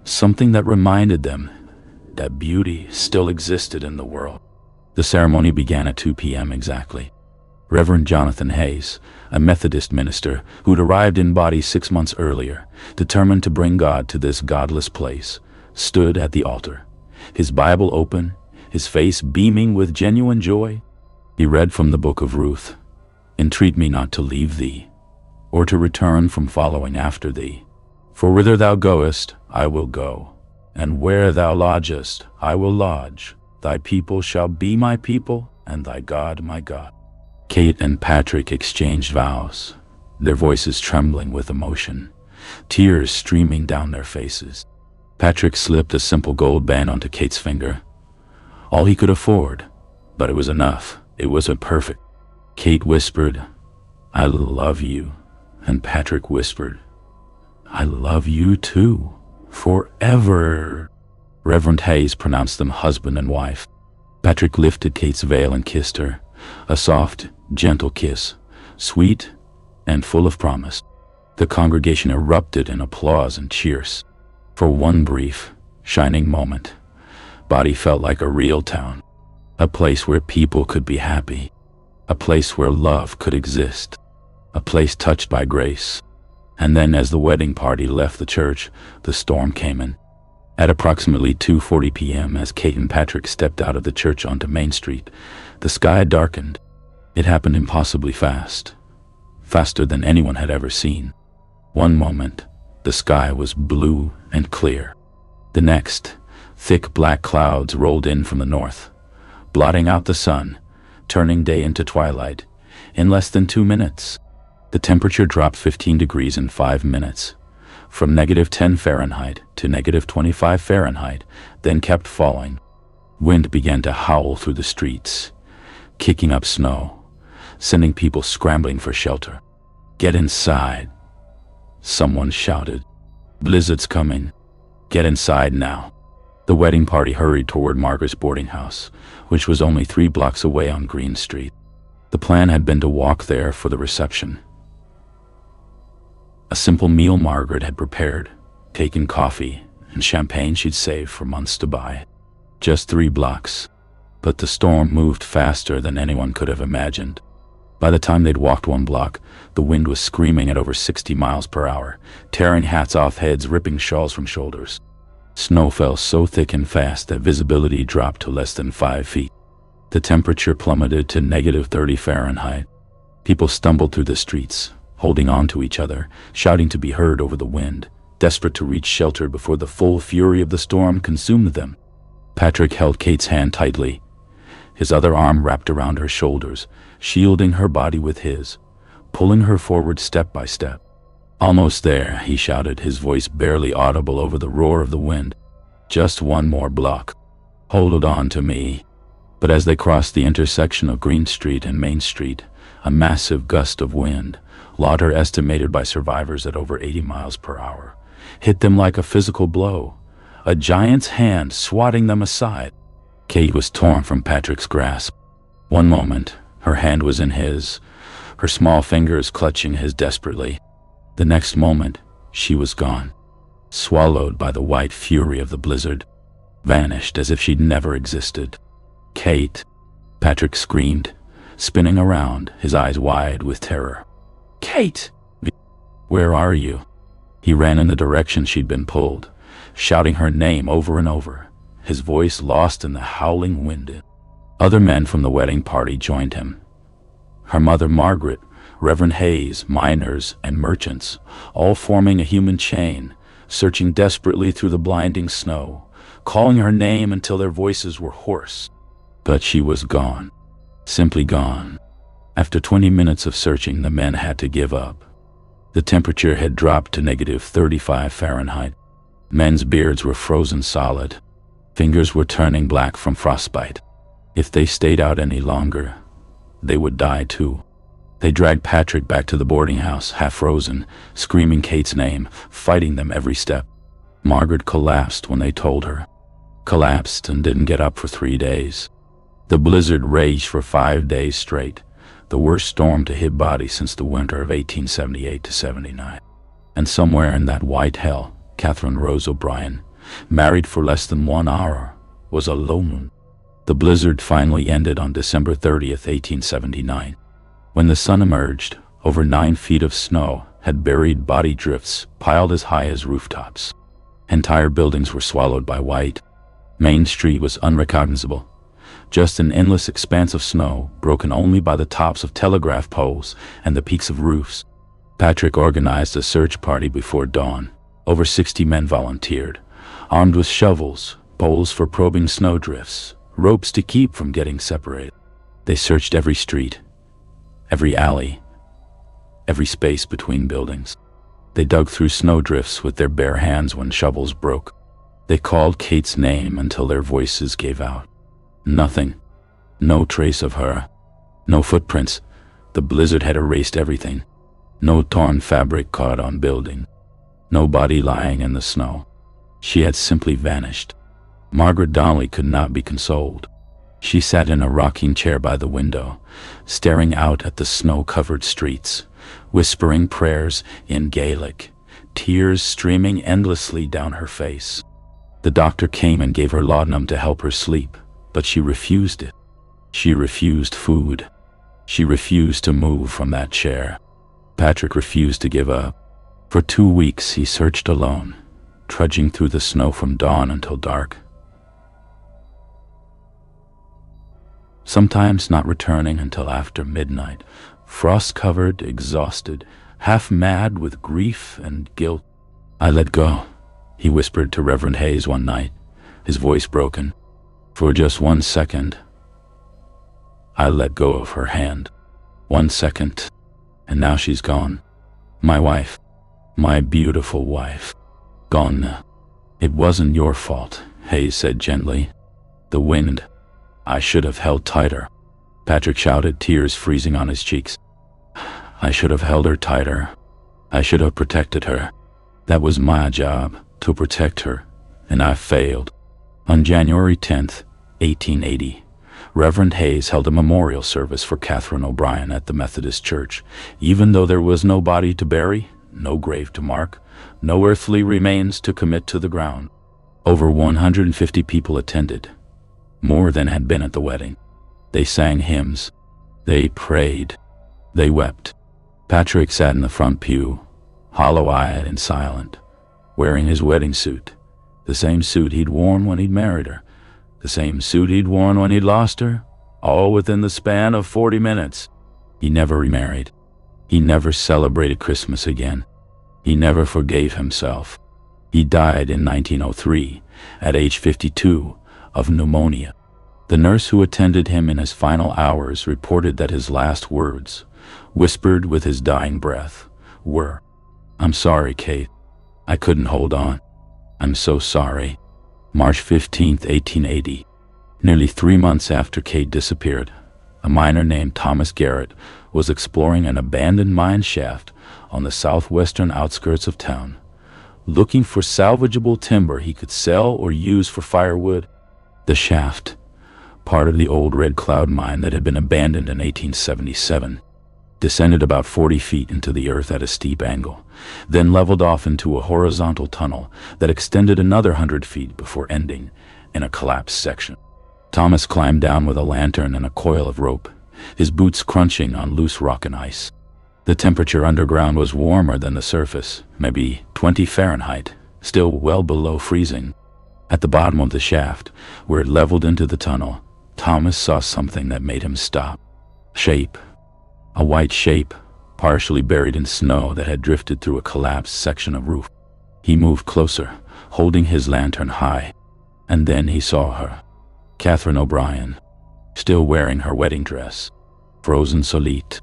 something that reminded them that beauty still existed in the world. The ceremony began at 2 p.m. exactly. Reverend Jonathan Hayes, a Methodist minister who'd arrived in Bodie 6 months earlier, determined to bring God to this godless place, stood at the altar, his Bible open, his face beaming with genuine joy. He read from the book of Ruth, "Entreat me not to leave thee, or to return from following after thee. For whither thou goest, I will go, and where thou lodgest, I will lodge. Thy people shall be my people, and thy God my God." Kate and Patrick exchanged vows, their voices trembling with emotion, tears streaming down their faces. Patrick slipped a simple gold band onto Kate's finger. All he could afford, but it was enough. It wasn't perfect. Kate whispered, "I love you," and Patrick whispered, "I love you too, forever." Reverend Hayes pronounced them husband and wife. Patrick lifted Kate's veil and kissed her, a soft, gentle kiss, sweet and full of promise. The congregation erupted in applause and cheers. For one brief, shining moment, Bodie felt like a real town, a place where people could be happy, a place where love could exist, a place touched by grace. And then as the wedding party left the church, the storm came in. At approximately 2:40 p.m., as Kate and Patrick stepped out of the church onto Main Street, the sky darkened. It happened impossibly fast, faster than anyone had ever seen. One moment, the sky was blue and clear. The next, thick black clouds rolled in from the north, blotting out the sun, turning day into twilight in less than 2 minutes. The temperature dropped 15 degrees in 5 minutes, from -10 Fahrenheit to -25 Fahrenheit, then kept falling. Wind began to howl through the streets, kicking up snow, sending people scrambling for shelter. "Get inside," someone shouted. "Blizzard's coming. Get inside now." The wedding party hurried toward Margaret's boarding house, which was only 3 blocks away on Green Street. The plan had been to walk there for the reception. A simple meal Margaret had prepared, taken coffee and champagne she'd saved for months to buy. Just 3 blocks. But the storm moved faster than anyone could have imagined. By the time they'd walked 1 block, the wind was screaming at over 60 miles per hour, tearing hats off heads, ripping shawls from shoulders. Snow fell so thick and fast that visibility dropped to less than 5 feet. The temperature plummeted to -30 Fahrenheit. People stumbled through the streets, holding on to each other, shouting to be heard over the wind, desperate to reach shelter before the full fury of the storm consumed them. Patrick held Kate's hand tightly, his other arm wrapped around her shoulders, shielding her body with his, pulling her forward step by step. "Almost there," he shouted, his voice barely audible over the roar of the wind. "Just one more block. Hold on to me." But as they crossed the intersection of Green Street and Main Street, a massive gust of wind, laughter estimated by survivors at over 80 miles per hour, hit them like a physical blow, a giant's hand swatting them aside. Kate was torn from Patrick's grasp. One moment, her hand was in his, her small fingers clutching his desperately. The next moment, she was gone, swallowed by the white fury of the blizzard, vanished as if she'd never existed. "Kate!" Patrick screamed, spinning around, his eyes wide with terror. "Kate! Where are you?" He ran in the direction she'd been pulled, shouting her name over and over, his voice lost in the howling wind. Other men from the wedding party joined him. Her mother Margaret, Reverend Hayes, miners, and merchants, all forming a human chain, searching desperately through the blinding snow, calling her name until their voices were hoarse. But she was gone, simply gone. After 20 minutes of searching, the men had to give up. The temperature had dropped to -35 Fahrenheit. Men's beards were frozen solid. Fingers were turning black from frostbite. If they stayed out any longer, they would die too. They dragged Patrick back to the boarding house, half frozen, screaming Kate's name, fighting them every step. Margaret collapsed when they told her. Collapsed and didn't get up for 3 days. The blizzard raged for 5 days straight, the worst storm to hit Bodie since the winter of 1878 to 79. And somewhere in that white hell, Catherine Rose O'Brien, married for less than 1 hour, was alone. The blizzard finally ended on December 30th, 1879. When the sun emerged, over 9 feet of snow had buried body drifts piled as high as rooftops. Entire buildings were swallowed by white. Main Street was unrecognizable, just an endless expanse of snow, broken only by the tops of telegraph poles and the peaks of roofs. Patrick organized a search party before dawn. Over 60 men volunteered, armed with shovels, poles for probing snowdrifts, ropes to keep from getting separated. They searched every street, every alley, every space between buildings. They dug through snowdrifts with their bare hands when shovels broke. They called Kate's name until their voices gave out. Nothing. No trace of her. No footprints. The blizzard had erased everything. No torn fabric caught on building. No body lying in the snow. She had simply vanished. Margaret Donnelly could not be consoled. She sat in a rocking chair by the window, staring out at the snow-covered streets, whispering prayers in Gaelic, tears streaming endlessly down her face. The doctor came and gave her laudanum to help her sleep, but she refused it. She refused food. She refused to move from that chair. Patrick refused to give up. For 2 weeks he searched alone, trudging through the snow from dawn until dark. Sometimes not returning until after midnight, frost-covered, exhausted, half mad with grief and guilt. "I let go," he whispered to Reverend Hayes one night, his voice broken. "For just 1 second, I let go of her hand. 1 second, and now she's gone. My wife, my beautiful wife, gone." "It wasn't your fault," Hayes said gently. "The wind. I should have held tighter." Patrick shouted, tears freezing on his cheeks. "I should have held her tighter. I should have protected her. That was my job, to protect her, and I failed." On January 10th, 1880, Reverend Hayes held a memorial service for Catherine O'Brien at the Methodist Church, even though there was no body to bury, no grave to mark, no earthly remains to commit to the ground. Over 150 people attended, more than had been at the wedding. They sang hymns. They prayed. They wept. Patrick sat in the front pew, hollow-eyed and silent, wearing his wedding suit, the same suit he'd worn when he'd married her, the same suit he'd worn when he'd lost her, all within the span of 40 minutes. He never remarried. He never celebrated Christmas again. He never forgave himself. He died in 1903, at age 52, of pneumonia. The nurse who attended him in his final hours reported that his last words, whispered with his dying breath, were, "I'm sorry, Kate. I couldn't hold on. I'm so sorry." March 15, 1880. Nearly 3 months after Kate disappeared, a miner named Thomas Garrett was exploring an abandoned mine shaft on the southwestern outskirts of town, looking for salvageable timber he could sell or use for firewood. The shaft, part of the old Red Cloud mine that had been abandoned in 1877, descended about 40 feet into the earth at a steep angle, then leveled off into a horizontal tunnel that extended another 100 feet before ending in a collapsed section. Thomas climbed down with a lantern and a coil of rope, his boots crunching on loose rock and ice. The temperature underground was warmer than the surface, maybe 20 Fahrenheit, still well below freezing. At the bottom of the shaft, where it leveled into the tunnel, Thomas saw something that made him stop. Shape. A white shape, partially buried in snow that had drifted through a collapsed section of roof. He moved closer, holding his lantern high, and then he saw her. Catherine O'Brien, still wearing her wedding dress, frozen solid,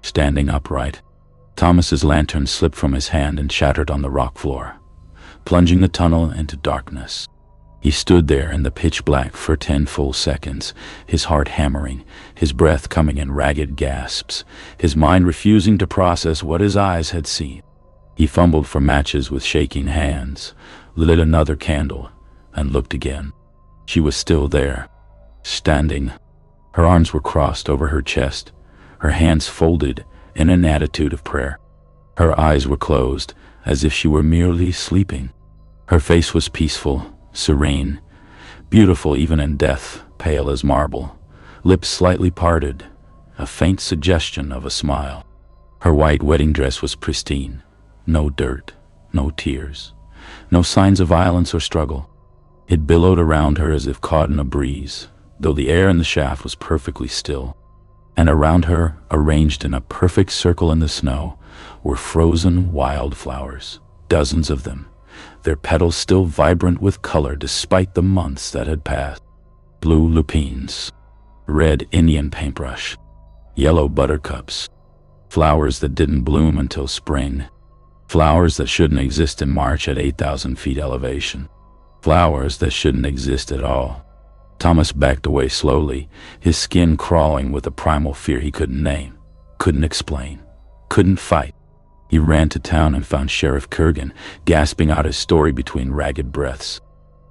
standing upright. Thomas's lantern slipped from his hand and shattered on the rock floor, plunging the tunnel into darkness. He stood there in the pitch black for 10 full seconds, his heart hammering, his breath coming in ragged gasps, his mind refusing to process what his eyes had seen. He fumbled for matches with shaking hands, lit another candle, and looked again. She was still there, standing. Her arms were crossed over her chest, her hands folded in an attitude of prayer. Her eyes were closed, as if she were merely sleeping. Her face was peaceful, serene, beautiful even in death, pale as marble, lips slightly parted, a faint suggestion of a smile. Her white wedding dress was pristine, no dirt, no tears, no signs of violence or struggle. It billowed around her as if caught in a breeze, though the air in the shaft was perfectly still. And around her, arranged in a perfect circle in the snow, were frozen wildflowers, dozens of them, their petals still vibrant with color despite the months that had passed. Blue lupines, red Indian paintbrush, yellow buttercups, flowers that didn't bloom until spring, flowers that shouldn't exist in March at 8,000 feet elevation, flowers that shouldn't exist at all. Thomas backed away slowly, his skin crawling with a primal fear he couldn't name, couldn't explain, couldn't fight. He ran to town and found Sheriff Kurgan, gasping out his story between ragged breaths.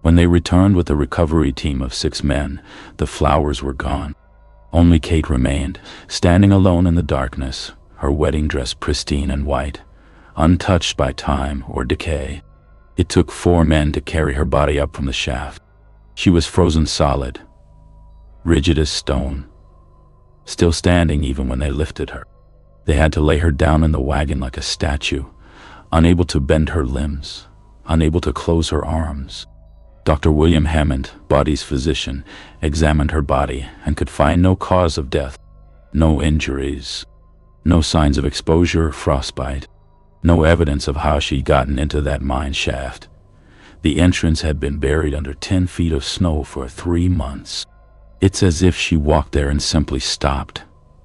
When they returned with a recovery team of 6 men, the flowers were gone. Only Kate remained, standing alone in the darkness, her wedding dress pristine and white, untouched by time or decay. It took 4 men to carry her body up from the shaft. She was frozen solid, rigid as stone, still standing even when they lifted her. They had to lay her down in the wagon like a statue, unable to bend her limbs, unable to close her arms. Dr. William Hammond, Bodie's physician, examined her body and could find no cause of death, no injuries, no signs of exposure or frostbite, no evidence of how she'd gotten into that mine shaft. The entrance had been buried under 10 feet of snow for 3 months. "It's as if she walked there and simply stopped,"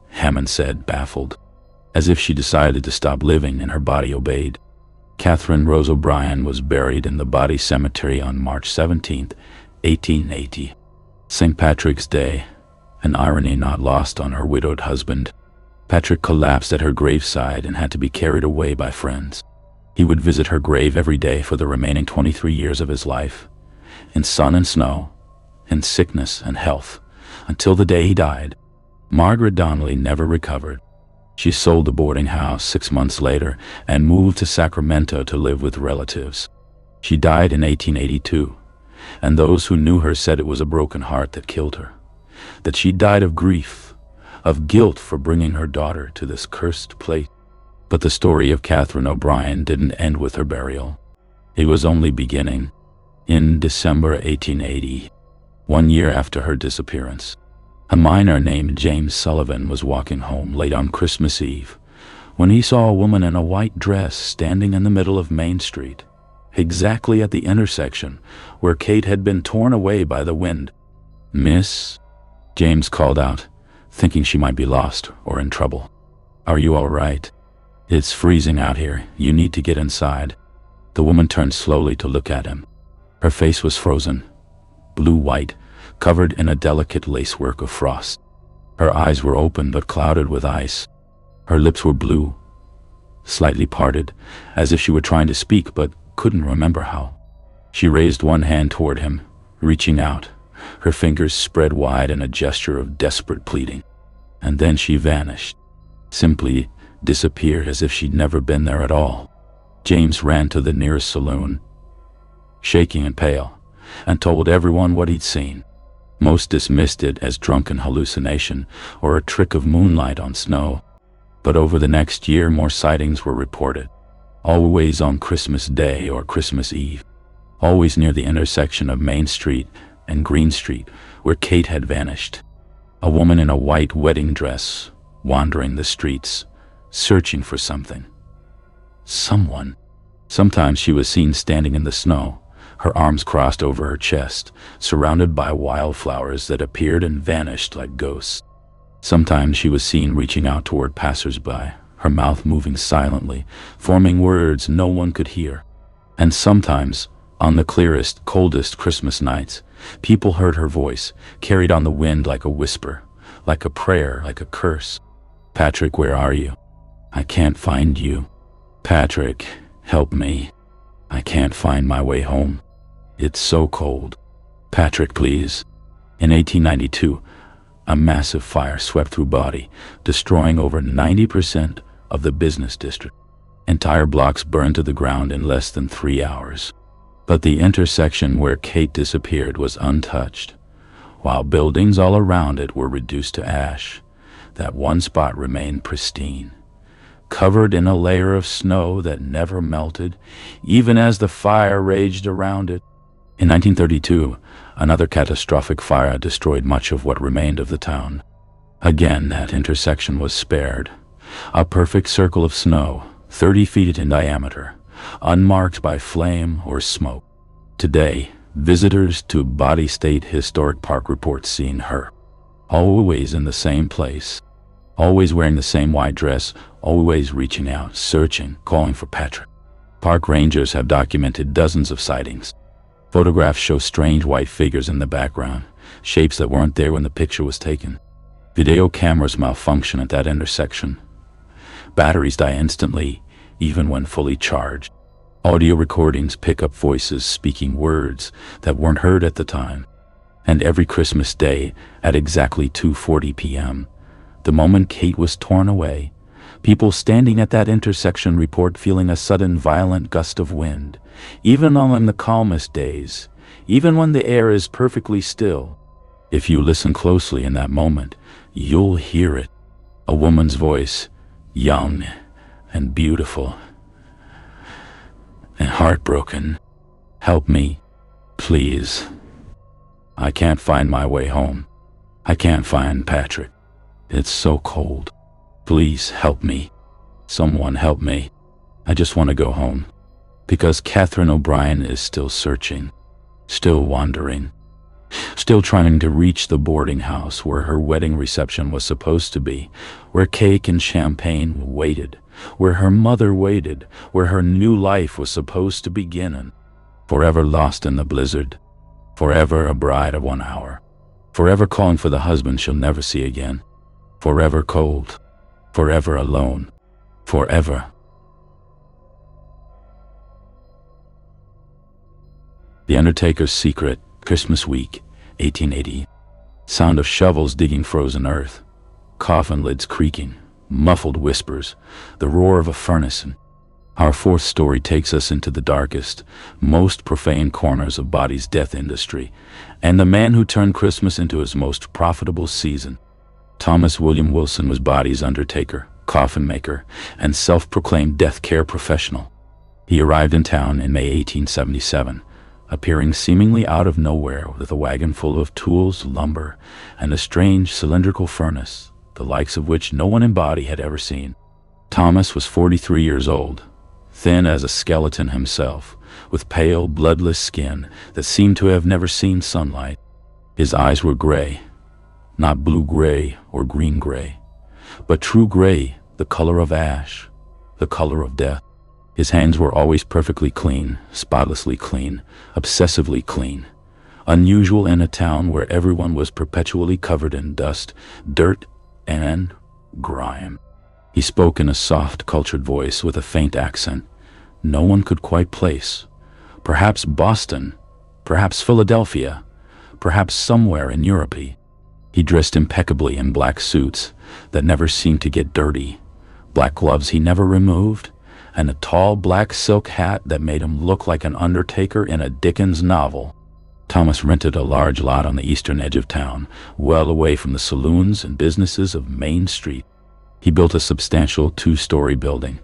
Hammond said, baffled. "As if she decided to stop living and her body obeyed." Catherine Rose O'Brien was buried in the Bodie Cemetery on March 17, 1880. St. Patrick's Day, an irony not lost on her widowed husband. Patrick collapsed at her graveside and had to be carried away by friends. He would visit her grave every day for the remaining 23 years of his life, in sun and snow, in sickness and health, until the day he died. Margaret Donnelly never recovered. She sold the boarding house 6 months later and moved to Sacramento to live with relatives. She died in 1882, and those who knew her said it was a broken heart that killed her, that she died of grief, of guilt for bringing her daughter to this cursed place. But the story of Catherine O'Brien didn't end with her burial. It was only beginning. In December 1880, 1 year after her disappearance, a miner named James Sullivan was walking home late on Christmas Eve when he saw a woman in a white dress standing in the middle of Main Street, exactly at the intersection where Kate had been torn away by the wind. "Miss?" James called out, thinking she might be lost or in trouble. "Are you all right? It's freezing out here. You need to get inside." The woman turned slowly to look at him. Her face was frozen, blue-white, covered in a delicate lacework of frost. Her eyes were open but clouded with ice. Her lips were blue, slightly parted, as if she were trying to speak but couldn't remember how. She raised one hand toward him, reaching out, her fingers spread wide in a gesture of desperate pleading. And then she vanished, simply disappeared as if she'd never been there at all. James ran to the nearest saloon, shaking and pale, and told everyone what he'd seen. Most dismissed it as drunken hallucination or a trick of moonlight on snow. But over the next year, more sightings were reported, always on Christmas Day or Christmas Eve, always near the intersection of Main Street and Green Street, where Kate had vanished. A woman in a white wedding dress, wandering the streets, searching for something. Someone. Sometimes she was seen standing in the snow, her arms crossed over her chest, surrounded by wildflowers that appeared and vanished like ghosts. Sometimes she was seen reaching out toward passers-by, her mouth moving silently, forming words no one could hear. And sometimes, on the clearest, coldest Christmas nights, people heard her voice, carried on the wind like a whisper, like a prayer, like a curse. "Patrick, where are you? I can't find you. Patrick, help me. I can't find my way home. It's so cold. Patrick, please." In 1892, a massive fire swept through Bodie, destroying over 90% of the business district. Entire blocks burned to the ground in less than 3 hours. But the intersection where Kate disappeared was untouched. While buildings all around it were reduced to ash, that one spot remained pristine, covered in a layer of snow that never melted, even as the fire raged around it. In 1932, another catastrophic fire destroyed much of what remained of the town. Again, that intersection was spared. A perfect circle of snow, 30 feet in diameter, unmarked by flame or smoke. Today, visitors to Bodie State Historic Park report seeing her, always in the same place, always wearing the same white dress, always reaching out, searching, calling for Patrick. Park rangers have documented dozens of sightings. Photographs show strange white figures in the background, shapes that weren't there when the picture was taken. Video cameras malfunction at that intersection. Batteries die instantly, even when fully charged. Audio recordings pick up voices speaking words that weren't heard at the time. And every Christmas Day, at exactly 2:40 p.m., the moment Kate was torn away, people standing at that intersection report feeling a sudden violent gust of wind, even on the calmest days, even when the air is perfectly still. If you listen closely in that moment, you'll hear it. A woman's voice, young and beautiful and heartbroken. "Help me, please. I can't find my way home. I can't find Patrick. It's so cold. Please help me. Someone help me. I just want to go home." Because Catherine O'Brien is still searching, still wandering, still trying to reach the boarding house where her wedding reception was supposed to be, where cake and champagne waited, where her mother waited, where her new life was supposed to begin. Forever lost in the blizzard, forever a bride of 1 hour, forever calling for the husband she'll never see again, forever cold, forever alone, forever. The Undertaker's Secret, Christmas Week, 1880. Sound of shovels digging frozen earth, coffin lids creaking, muffled whispers, the roar of a furnace. Our fourth story takes us into the darkest, most profane corners of Bodie's death industry, and the man who turned Christmas into his most profitable season. Thomas William Wilson was Bodie's undertaker, coffin maker, and self-proclaimed death care professional. He arrived in town in May 1877, appearing seemingly out of nowhere with a wagon full of tools, lumber, and a strange cylindrical furnace, the likes of which no one in Bodie had ever seen. Thomas was 43 years old, thin as a skeleton himself, with pale, bloodless skin that seemed to have never seen sunlight. His eyes were gray, not blue-gray or green-gray, but true gray, the color of ash, the color of death. His hands were always perfectly clean, spotlessly clean, obsessively clean, unusual in a town where everyone was perpetually covered in dust, dirt, and grime. He spoke in a soft, cultured voice with a faint accent no one could quite place. Perhaps Boston, perhaps Philadelphia, perhaps somewhere in Europe. He dressed impeccably in black suits that never seemed to get dirty, black gloves he never removed, and a tall black silk hat that made him look like an Undertaker in a Dickens novel. Thomas rented a large lot on the eastern edge of town, well away from the saloons and businesses of Main Street. He built a substantial 2-story building.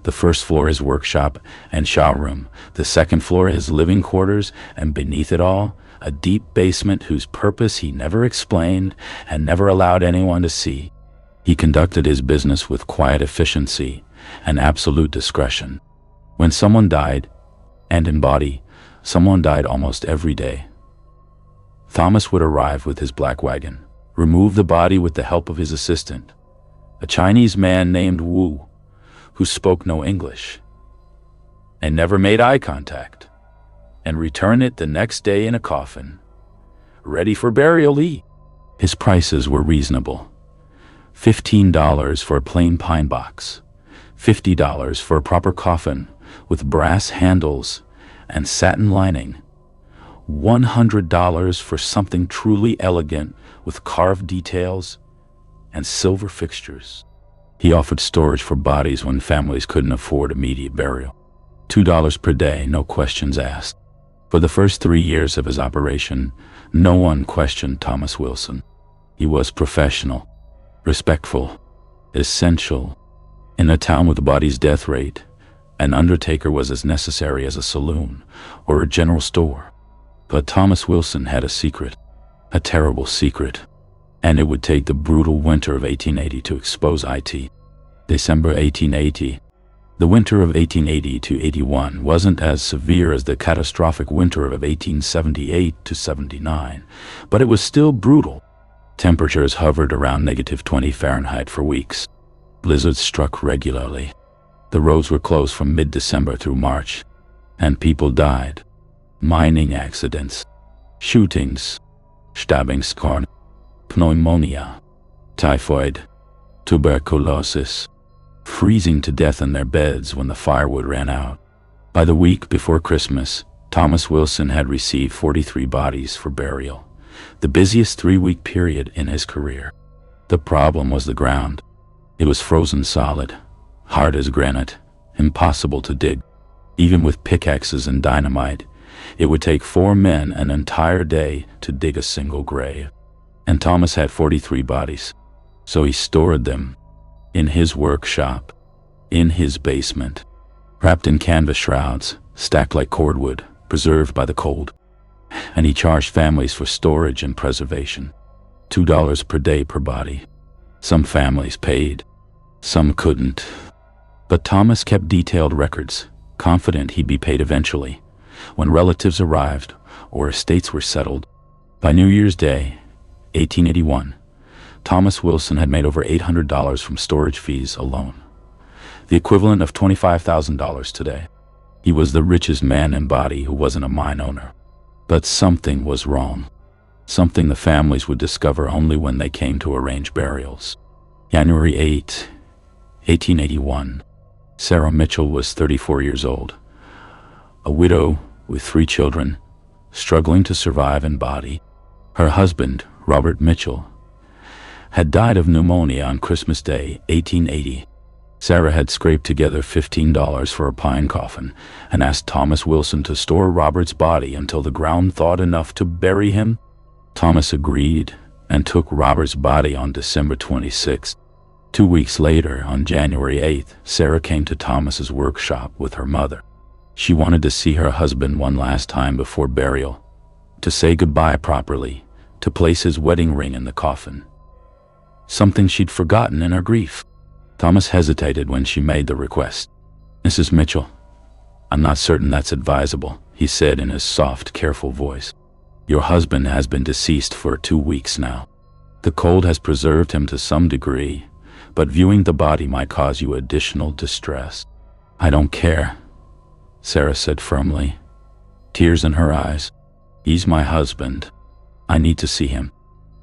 The first floor his workshop and showroom, the second floor his living quarters, and beneath it all, a deep basement whose purpose he never explained and never allowed anyone to see. He conducted his business with quiet efficiency and absolute discretion. When someone died, and in Bodie, someone died almost every day, Thomas would arrive with his black wagon, remove the body with the help of his assistant, a Chinese man named Wu, who spoke no English and never made eye contact, and return it the next day in a coffin, ready for burial. His prices were reasonable. $15 for a plain pine box, $50 for a proper coffin with brass handles and satin lining, $100 for something truly elegant with carved details and silver fixtures. He offered storage for bodies when families couldn't afford immediate burial. $2 per day, no questions asked. For the first 3 years of his operation, no one questioned Thomas Wilson. He was professional, respectful, essential. In a town with Bodie's death rate, an Undertaker was as necessary as a saloon or a general store. But Thomas Wilson had a secret, a terrible secret, and it would take the brutal winter of 1880 to expose it. December 1880. The winter of 1880 to 81 wasn't as severe as the catastrophic winter of 1878 to 79, but it was still brutal. Temperatures hovered around -20 Fahrenheit for weeks. Blizzards struck regularly. The roads were closed from mid-December through March, and people died. Mining accidents, shootings, stabbings, pneumonia, typhoid, tuberculosis, freezing to death in their beds when the firewood ran out. By the week before Christmas, Thomas Wilson had received 43 bodies for burial, the busiest 3-week period in his career. The problem was the ground. It was frozen solid, hard as granite, impossible to dig. Even with pickaxes and dynamite, it would take 4 men an entire day to dig a single grave. And Thomas had 43 bodies, so he stored them in his workshop, in his basement, wrapped in canvas shrouds, stacked like cordwood, preserved by the cold. And he charged families for storage and preservation. $2 per day per body. Some families paid, some couldn't. But Thomas kept detailed records, confident he'd be paid eventually, when relatives arrived or estates were settled. By New Year's Day, 1881, Thomas Wilson had made over $800 from storage fees alone, the equivalent of $25,000 today. He was the richest man in Bodie who wasn't a mine owner. But something was wrong, something the families would discover only when they came to arrange burials. January 8, 1881, Sarah Mitchell was 34 years old, a widow with 3 children, struggling to survive in Bodie. Her husband, Robert Mitchell, had died of pneumonia on Christmas Day, 1880. Sarah had scraped together $15 for a pine coffin and asked Thomas Wilson to store Robert's body until the ground thawed enough to bury him. Thomas agreed and took Robert's body on December 26th. 2 weeks later, on January 8th, Sarah came to Thomas's workshop with her mother. She wanted to see her husband one last time before burial, to say goodbye properly, to place his wedding ring in the coffin, something she'd forgotten in her grief. Thomas hesitated when she made the request. "Mrs. Mitchell, I'm not certain that's advisable," he said in his soft, careful voice. "Your husband has been deceased for 2 weeks now. The cold has preserved him to some degree, but viewing the body might cause you additional distress." "I don't care," Sarah said firmly, tears in her eyes. "He's my husband. I need to see him."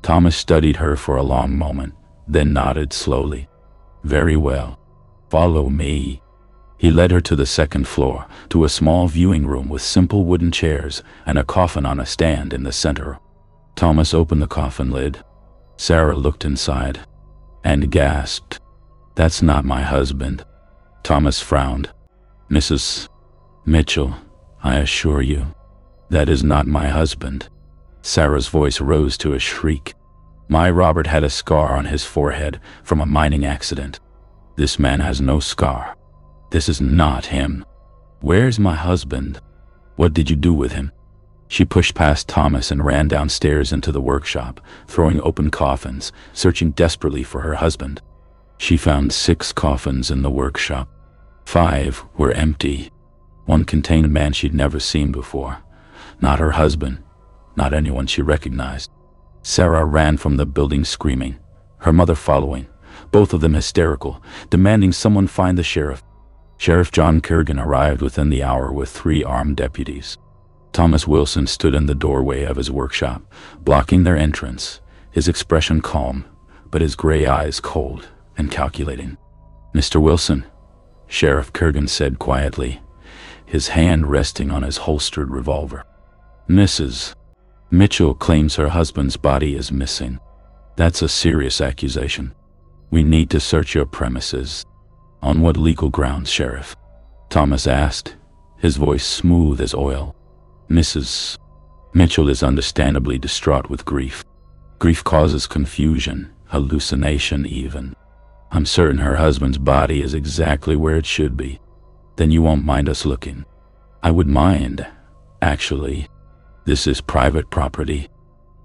Thomas studied her for a long moment, then nodded slowly. "Very well. Follow me." He led her to the second floor, to a small viewing room with simple wooden chairs and a coffin on a stand in the center. Thomas opened the coffin lid. Sarah looked inside and gasped, "That's not my husband." Thomas frowned. "Mrs. Mitchell, I assure you, that is not my husband." Sarah's voice rose to a shriek. "My Robert had a scar on his forehead from a mining accident. This man has no scar. This is not him. Where's my husband? What did you do with him?" She pushed past Thomas and ran downstairs into the workshop, throwing open coffins, searching desperately for her husband. She found 6 coffins in the workshop. 5 were empty. 1 contained a man she'd never seen before. Not her husband, not anyone she recognized. Sarah ran from the building screaming, her mother following, both of them hysterical, demanding someone find the sheriff. Sheriff John Kurgan arrived within the hour with 3 armed deputies. Thomas Wilson stood in the doorway of his workshop, blocking their entrance, his expression calm, but his gray eyes cold and calculating. "Mr. Wilson," Sheriff Kurgan said quietly, his hand resting on his holstered revolver. "Mrs. Mitchell claims her husband's body is missing. That's a serious accusation. We need to search your premises." "On what legal grounds, Sheriff?" Thomas asked, his voice smooth as oil. "Mrs. Mitchell is understandably distraught with grief. Grief causes confusion, hallucination even. I'm certain her husband's body is exactly where it should be. Then you won't mind us looking?" "I would mind, actually. This is private property.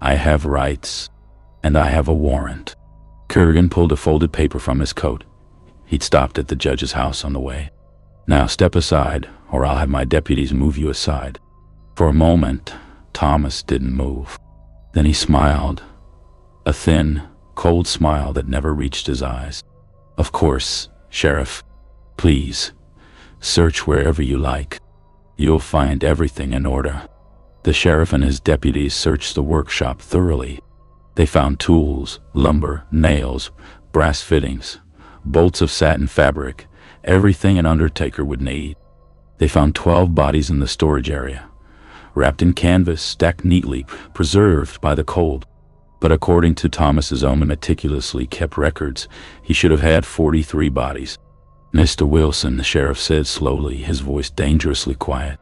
I have rights, and I have a warrant." Kurgan pulled a folded paper from his coat. He'd stopped at the judge's house on the way. "Now step aside, or I'll have my deputies move you aside." For a moment, Thomas didn't move. Then he smiled, a thin, cold smile that never reached his eyes. "Of course, Sheriff. Please, search wherever you like. You'll find everything in order." The sheriff and his deputies searched the workshop thoroughly. They found tools, lumber, nails, brass fittings, bolts of satin fabric, everything an Undertaker would need. They found 12 bodies in the storage area, wrapped in canvas, stacked neatly, preserved by the cold. But according to Thomas's own meticulously kept records, he should have had 43 bodies. "Mr. Wilson," the sheriff said slowly, his voice dangerously quiet,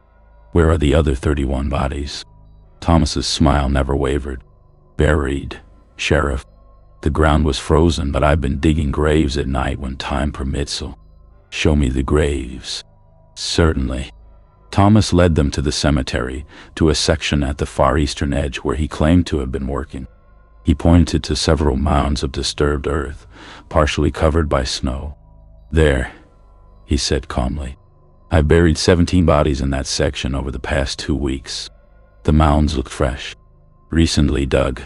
"where are the other 31 bodies?" Thomas's smile never wavered. "Buried, Sheriff. The ground was frozen, but I've been digging graves at night when time permits, so show me the graves." "Certainly." Thomas led them to the cemetery, to a section at the far eastern edge where he claimed to have been working. He pointed to several mounds of disturbed earth, partially covered by snow. "There," he said calmly. "I've buried 17 bodies in that section over the past 2 weeks. The mounds looked fresh, recently dug."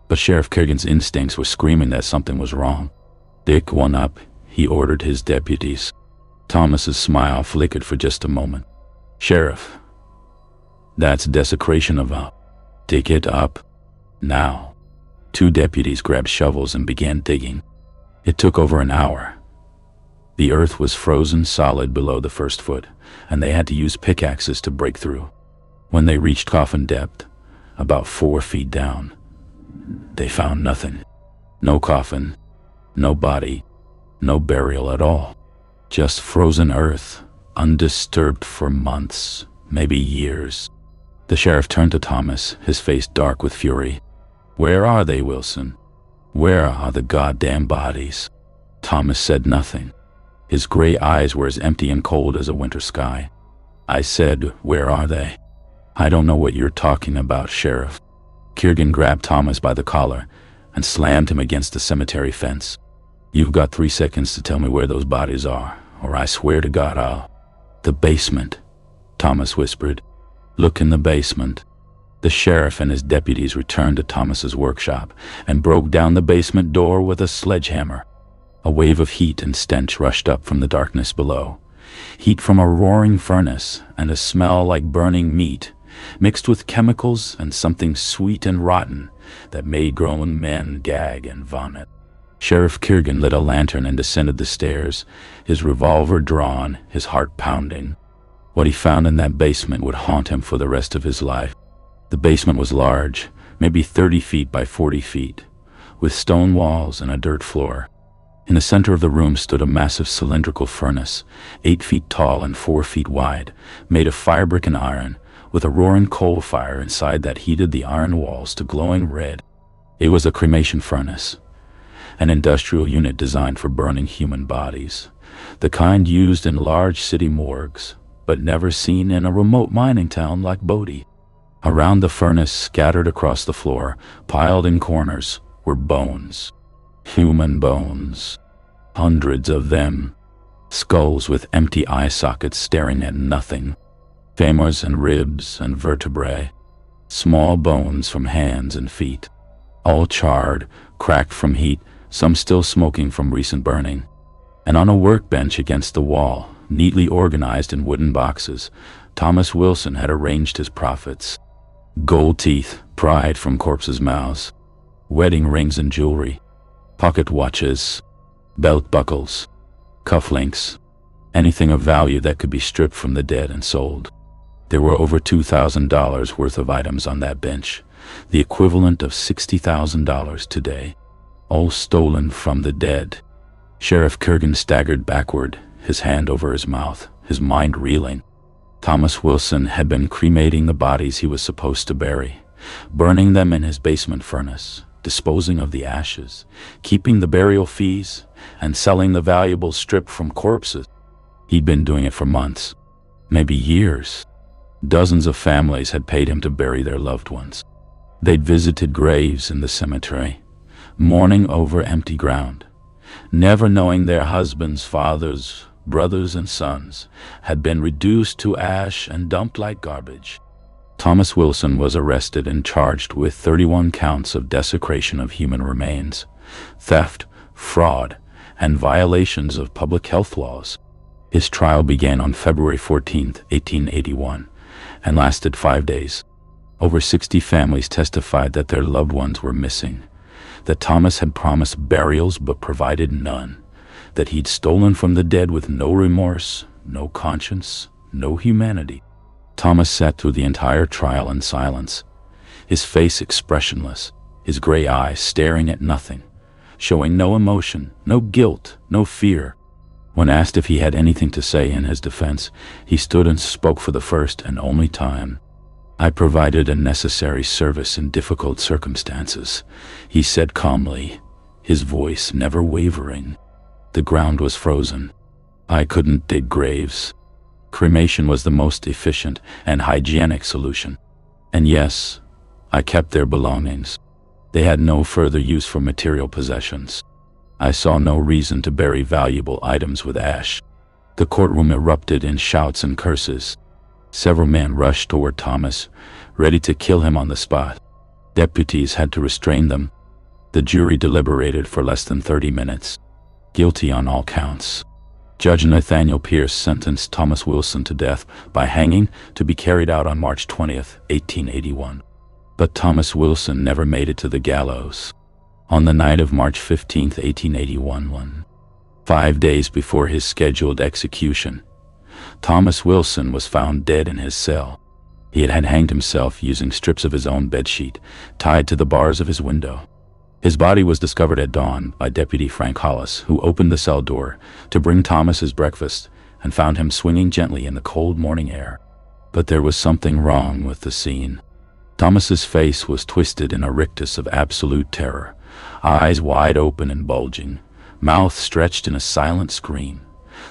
But Sheriff Kurgan's instincts were screaming that something was wrong. "Dig one up," he ordered his deputies. Thomas's smile flickered for just a moment. "Sheriff, that's desecration of a... Dig it up, now." 2 deputies grabbed shovels and began digging. It took over an hour. The earth was frozen solid below the first foot, and they had to use pickaxes to break through. When they reached coffin depth, about 4 feet down, they found nothing. No coffin, no body, no burial at all. Just frozen earth, undisturbed for months, maybe years. The sheriff turned to Thomas, his face dark with fury. "Where are they, Wilson? Where are the goddamn bodies?" Thomas said nothing. His gray eyes were as empty and cold as a winter sky. "I said, where are they?" "I don't know what you're talking about, Sheriff." Kurgan grabbed Thomas by the collar and slammed him against the cemetery fence. You've got 3 seconds to tell me where those bodies are, or I swear to God I'll... The basement, Thomas whispered. Look in the basement. The sheriff and his deputies returned to Thomas's workshop and broke down the basement door with a sledgehammer. A wave of heat and stench rushed up from the darkness below. Heat from a roaring furnace and a smell like burning meat, mixed with chemicals and something sweet and rotten that made grown men gag and vomit. Sheriff Kirgan lit a lantern and descended the stairs, his revolver drawn, his heart pounding. What he found in that basement would haunt him for the rest of his life. The basement was large, maybe 30 feet by 40 feet, with stone walls and a dirt floor. In the center of the room stood a massive cylindrical furnace, 8 feet tall and 4 feet wide, made of firebrick and iron, with a roaring coal fire inside that heated the iron walls to glowing red. It was a cremation furnace, an industrial unit designed for burning human bodies, the kind used in large city morgues, but never seen in a remote mining town like Bodie. Around the furnace, scattered across the floor, piled in corners, were bones. Human bones. Hundreds of them. Skulls with empty eye sockets staring at nothing. Femurs and ribs and vertebrae. Small bones from hands and feet. All charred, cracked from heat, some still smoking from recent burning. And on a workbench against the wall, neatly organized in wooden boxes, Thomas Wilson had arranged his profits. Gold teeth pried from corpses' mouths, wedding rings and jewelry, pocket watches, belt buckles, cufflinks, anything of value that could be stripped from the dead and sold. There were over $2,000 worth of items on that bench, the equivalent of $60,000 today, all stolen from the dead. Sheriff Kurgan staggered backward, his hand over his mouth, his mind reeling. Thomas Wilson had been cremating the bodies he was supposed to bury, burning them in his basement furnace, disposing of the ashes, keeping the burial fees, and selling the valuables stripped from corpses. He'd been doing it for months, maybe years. Dozens of families had paid him to bury their loved ones. They'd visited graves in the cemetery, mourning over empty ground, never knowing their husbands, fathers, brothers and sons had been reduced to ash and dumped like garbage. Thomas Wilson was arrested and charged with 31 counts of desecration of human remains, theft, fraud, and violations of public health laws. His trial began on February 14, 1881, and lasted 5 days. Over 60 families testified that their loved ones were missing, that Thomas had promised burials but provided none, that he'd stolen from the dead with no remorse, no conscience, no humanity. Thomas sat through the entire trial in silence, his face expressionless, his gray eyes staring at nothing, showing no emotion, no guilt, no fear. When asked if he had anything to say in his defense, he stood and spoke for the first and only time. "I provided a necessary service in difficult circumstances," he said calmly, his voice never wavering. The ground was frozen. I couldn't dig graves. Cremation was the most efficient and hygienic solution. And yes, I kept their belongings. They had no further use for material possessions. I saw no reason to bury valuable items with ash. The courtroom erupted in shouts and curses. Several men rushed toward Thomas, ready to kill him on the spot. Deputies had to restrain them. The jury deliberated for less than 30 minutes. Guilty on all counts. Judge Nathaniel Pierce sentenced Thomas Wilson to death by hanging, to be carried out on March 20th, 1881. But Thomas Wilson never made it to the gallows. On the night of March 15th, 1881, 5 days before his scheduled execution, Thomas Wilson was found dead in his cell. He had hanged himself using strips of his own bedsheet tied to the bars of his window. His body was discovered at dawn by Deputy Frank Hollis, who opened the cell door to bring Thomas his breakfast and found him swinging gently in the cold morning air. But there was something wrong with the scene. Thomas's face was twisted in a rictus of absolute terror, eyes wide open and bulging, mouth stretched in a silent scream,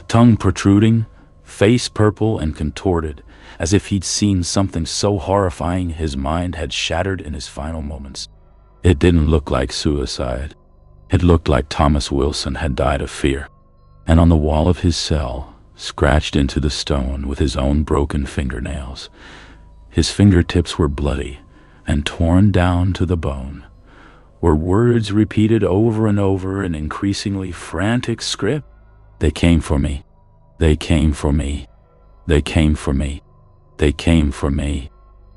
tongue protruding, face purple and contorted, as if he'd seen something so horrifying his mind had shattered in his final moments. It didn't look like suicide. It looked like Thomas Wilson had died of fear. And on the wall of his cell, scratched into the stone with his own broken fingernails, his fingertips were bloody and torn down to the bone, were words repeated over and over in increasingly frantic script. They came for me. They came for me. They came for me. They came for me.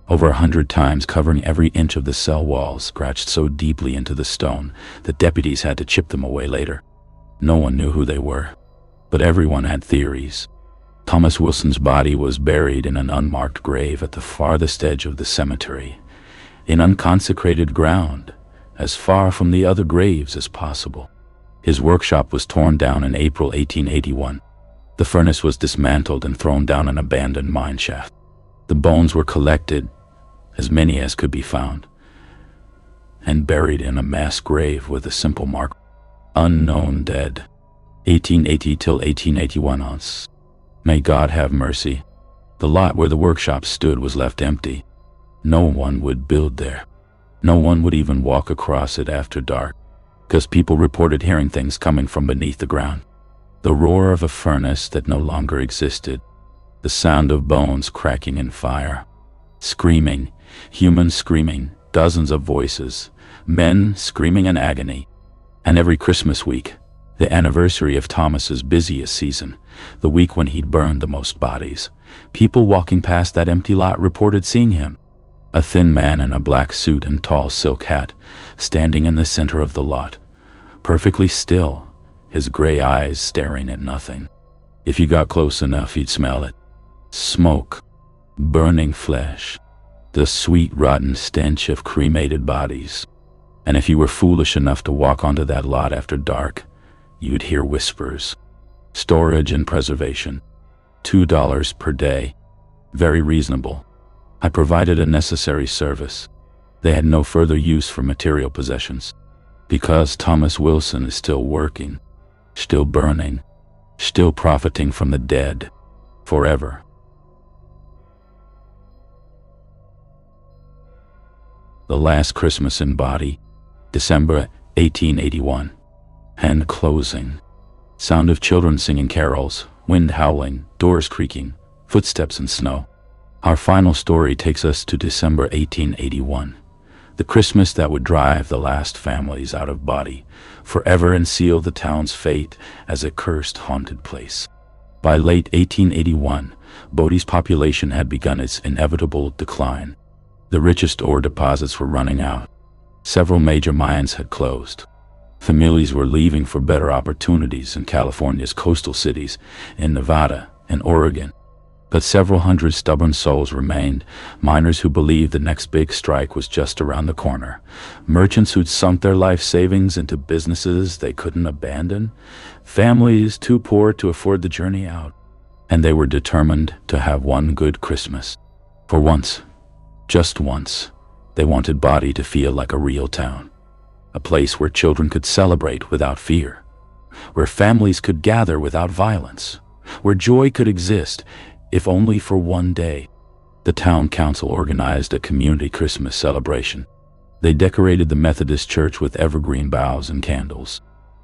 Over 100 times, covering every inch of the cell walls, scratched so deeply into the stone that deputies had to chip them away later. No one knew who they were, but everyone had theories. Thomas Wilson's body was buried in an unmarked grave at the farthest edge of the cemetery, in unconsecrated ground, as far from the other graves as possible. His workshop was torn down in April 1881. The furnace was dismantled and thrown down an abandoned mine shaft. The bones were collected, as many as could be found, and buried in a mass grave with a simple mark, "Unknown Dead, 1880 till 1881 ounce. May God have mercy." The lot where the workshop stood was left empty. No one would build there. No one would even walk across it after dark, because people reported hearing things coming from beneath the ground. The roar of a furnace that no longer existed, the sound of bones cracking in fire, screaming, humans screaming, dozens of voices, men screaming in agony. And every Christmas week, the anniversary of Thomas's busiest season, the week when he'd burned the most bodies, people walking past that empty lot reported seeing him, a thin man in a black suit and tall silk hat, standing in the center of the lot, perfectly still, his gray eyes staring at nothing. If you got close enough, you'd smell it. Smoke, burning flesh, the sweet rotten stench of cremated bodies. And if you were foolish enough to walk onto that lot after dark, you'd hear whispers. Storage and preservation, $2 per day. Very reasonable. I provided a necessary service. They had no further use for material possessions, because Thomas Wilson is still working, still burning, still profiting from the dead, forever. The Last Christmas in Bodie, December 1881. Hand closing. Sound of children singing carols, wind howling, doors creaking, footsteps in snow. Our final story takes us to December 1881, the Christmas that would drive the last families out of Bodie forever and seal the town's fate as a cursed, haunted place. By late 1881, Bodie's population had begun its inevitable decline. The richest ore deposits were running out. Several major mines had closed. Families were leaving for better opportunities in California's coastal cities, in Nevada and Oregon. But several hundred stubborn souls remained, miners who believed the next big strike was just around the corner, merchants who'd sunk their life savings into businesses they couldn't abandon, families too poor to afford the journey out. And they were determined to have one good Christmas. For once, just once, they wanted Bodie to feel like a real town, a place where children could celebrate without fear, where families could gather without violence, where joy could exist, if only for one day. The town council organized a community Christmas celebration. They decorated the Methodist church with evergreen boughs and candles.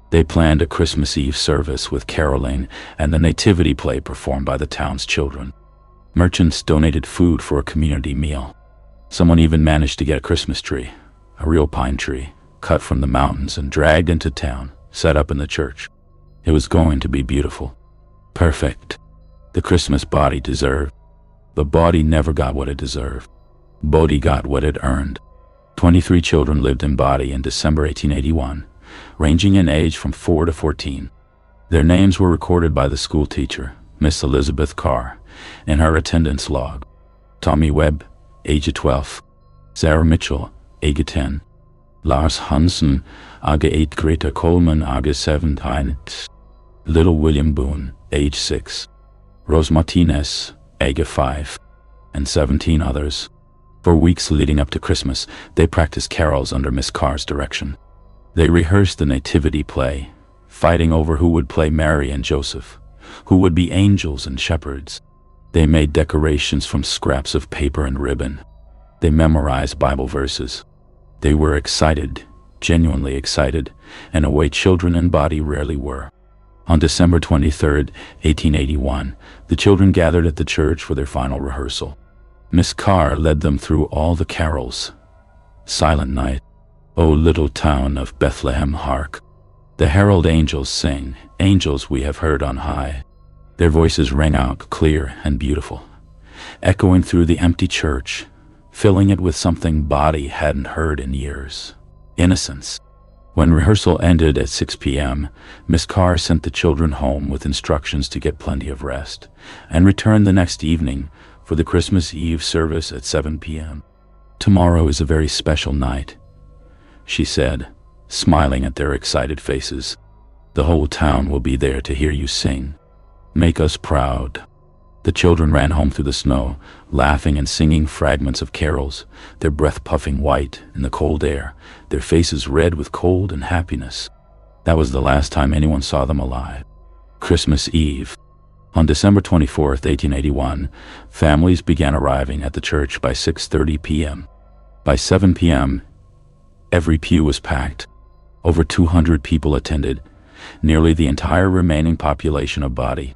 They planned a Christmas Eve service with caroling and the nativity play performed by the town's children. Merchants donated food for a community meal. Someone even managed to get a Christmas tree, a real pine tree, cut from the mountains and dragged into town, set up in the church. It was going to be beautiful. Perfect. The Christmas Bodie deserved. But Bodie never got what it deserved. Bodie got what it earned. 23 children lived in Bodie in December 1881, ranging in age from 4 to 14. Their names were recorded by the school teacher, Miss Elizabeth Carr, in her attendance log. Tommy Webb, age 12. Sarah Mitchell, age 10. Lars Hansen, age 8. Greta Coleman, age 7. Little William Boone, age 6. Rose Martinez, age 5. And 17 others. For weeks leading up to Christmas, they practiced carols under Miss Carr's direction. They rehearsed the nativity play, fighting over who would play Mary and Joseph, who would be angels and shepherds. They made decorations from scraps of paper and ribbon. They memorized Bible verses. They were excited, genuinely excited, in a way children in Bodie rarely were. On December 23rd, 1881, the children gathered at the church for their final rehearsal. Miss Carr led them through all the carols. Silent Night, O little town of Bethlehem, hark. The herald angels sing, angels we have heard on high. Their voices rang out clear and beautiful, echoing through the empty church, filling it with something Bodie hadn't heard in years: innocence. When rehearsal ended at 6 p.m., Miss Carr sent the children home with instructions to get plenty of rest, and return the next evening for the Christmas Eve service at 7 p.m. "Tomorrow is a very special night," she said, smiling at their excited faces. "The whole town will be there to hear you sing. Make us proud." The children ran home through the snow, laughing and singing fragments of carols, their breath puffing white in the cold air, their faces red with cold and happiness. That was the last time anyone saw them alive. Christmas Eve. On December 24th, 1881, families began arriving at the church by 6:30 p.m. By 7 p.m., every pew was packed. Over 200 people attended, nearly the entire remaining population of Bodie.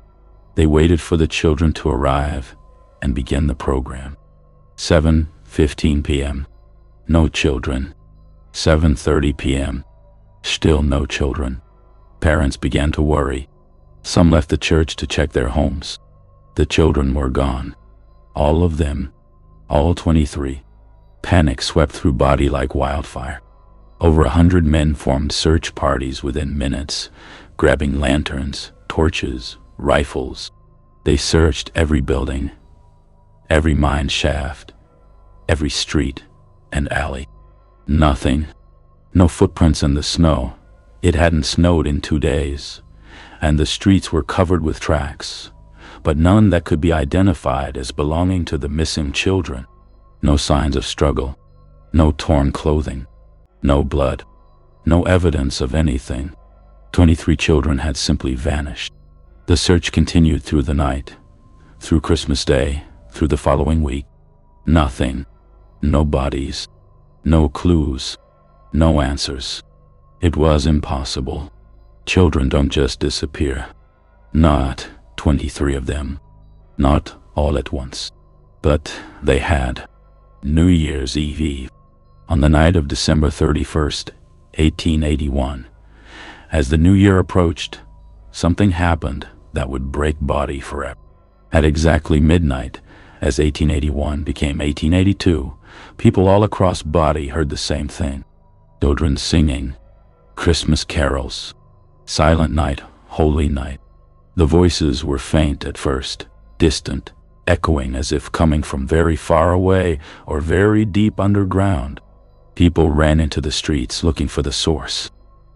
They waited for the children to arrive and begin the program. 7:15 p.m. No children. 7:30 p.m. Still no children. Parents began to worry. Some left the church to check their homes. The children were gone. All of them. All 23. Panic swept through Bodie like wildfire. Over 100 men formed search parties within minutes, grabbing lanterns, torches, rifles. They searched every building, every mine shaft, every street and alley. Nothing. No footprints in the snow. It hadn't snowed in 2 days, and the streets were covered with tracks, but none that could be identified as belonging to the missing children. No signs of struggle, no torn clothing, no blood, no evidence of anything. 23 children had simply vanished. The search continued through the night, through Christmas Day, through the following week. Nothing. No bodies. No clues. No answers. It was impossible. Children don't just disappear. Not 23 of them. Not all at once. But they had. New Year's Eve. On the night of December 31st, 1881, as the new year approached, something happened that would break Bodie forever. At exactly midnight, as 1881 became 1882, people all across Bodie heard the same thing. Children singing Christmas carols. Silent night, holy night. The voices were faint at first, distant, echoing as if coming from very far away or very deep underground. People ran into the streets looking for the source.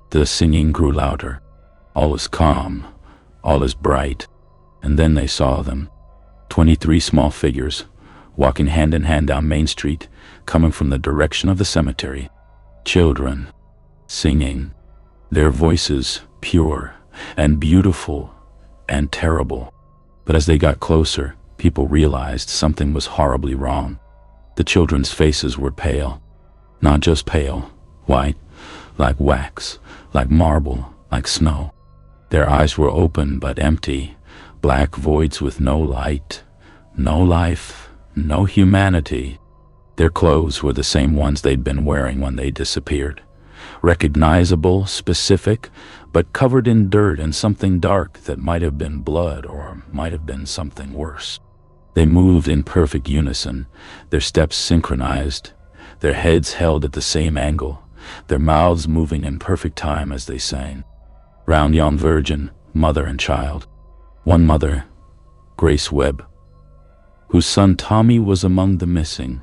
The singing grew louder. All is calm, all is bright, and then they saw them. 23 small figures, walking hand in hand down Main Street, coming from the direction of the cemetery. Children, singing, their voices pure and beautiful and terrible. But as they got closer, people realized something was horribly wrong. The children's faces were pale. Not just pale, white, like wax, like marble, like snow. Their eyes were open but empty, black voids with no light, no life, no humanity. Their clothes were the same ones they'd been wearing when they disappeared. Recognizable, specific, but covered in dirt and something dark that might have been blood or might have been something worse. They moved in perfect unison, their steps synchronized, their heads held at the same angle, their mouths moving in perfect time as they sang. Round yon virgin, mother and child. One mother, Grace Webb, whose son Tommy was among the missing,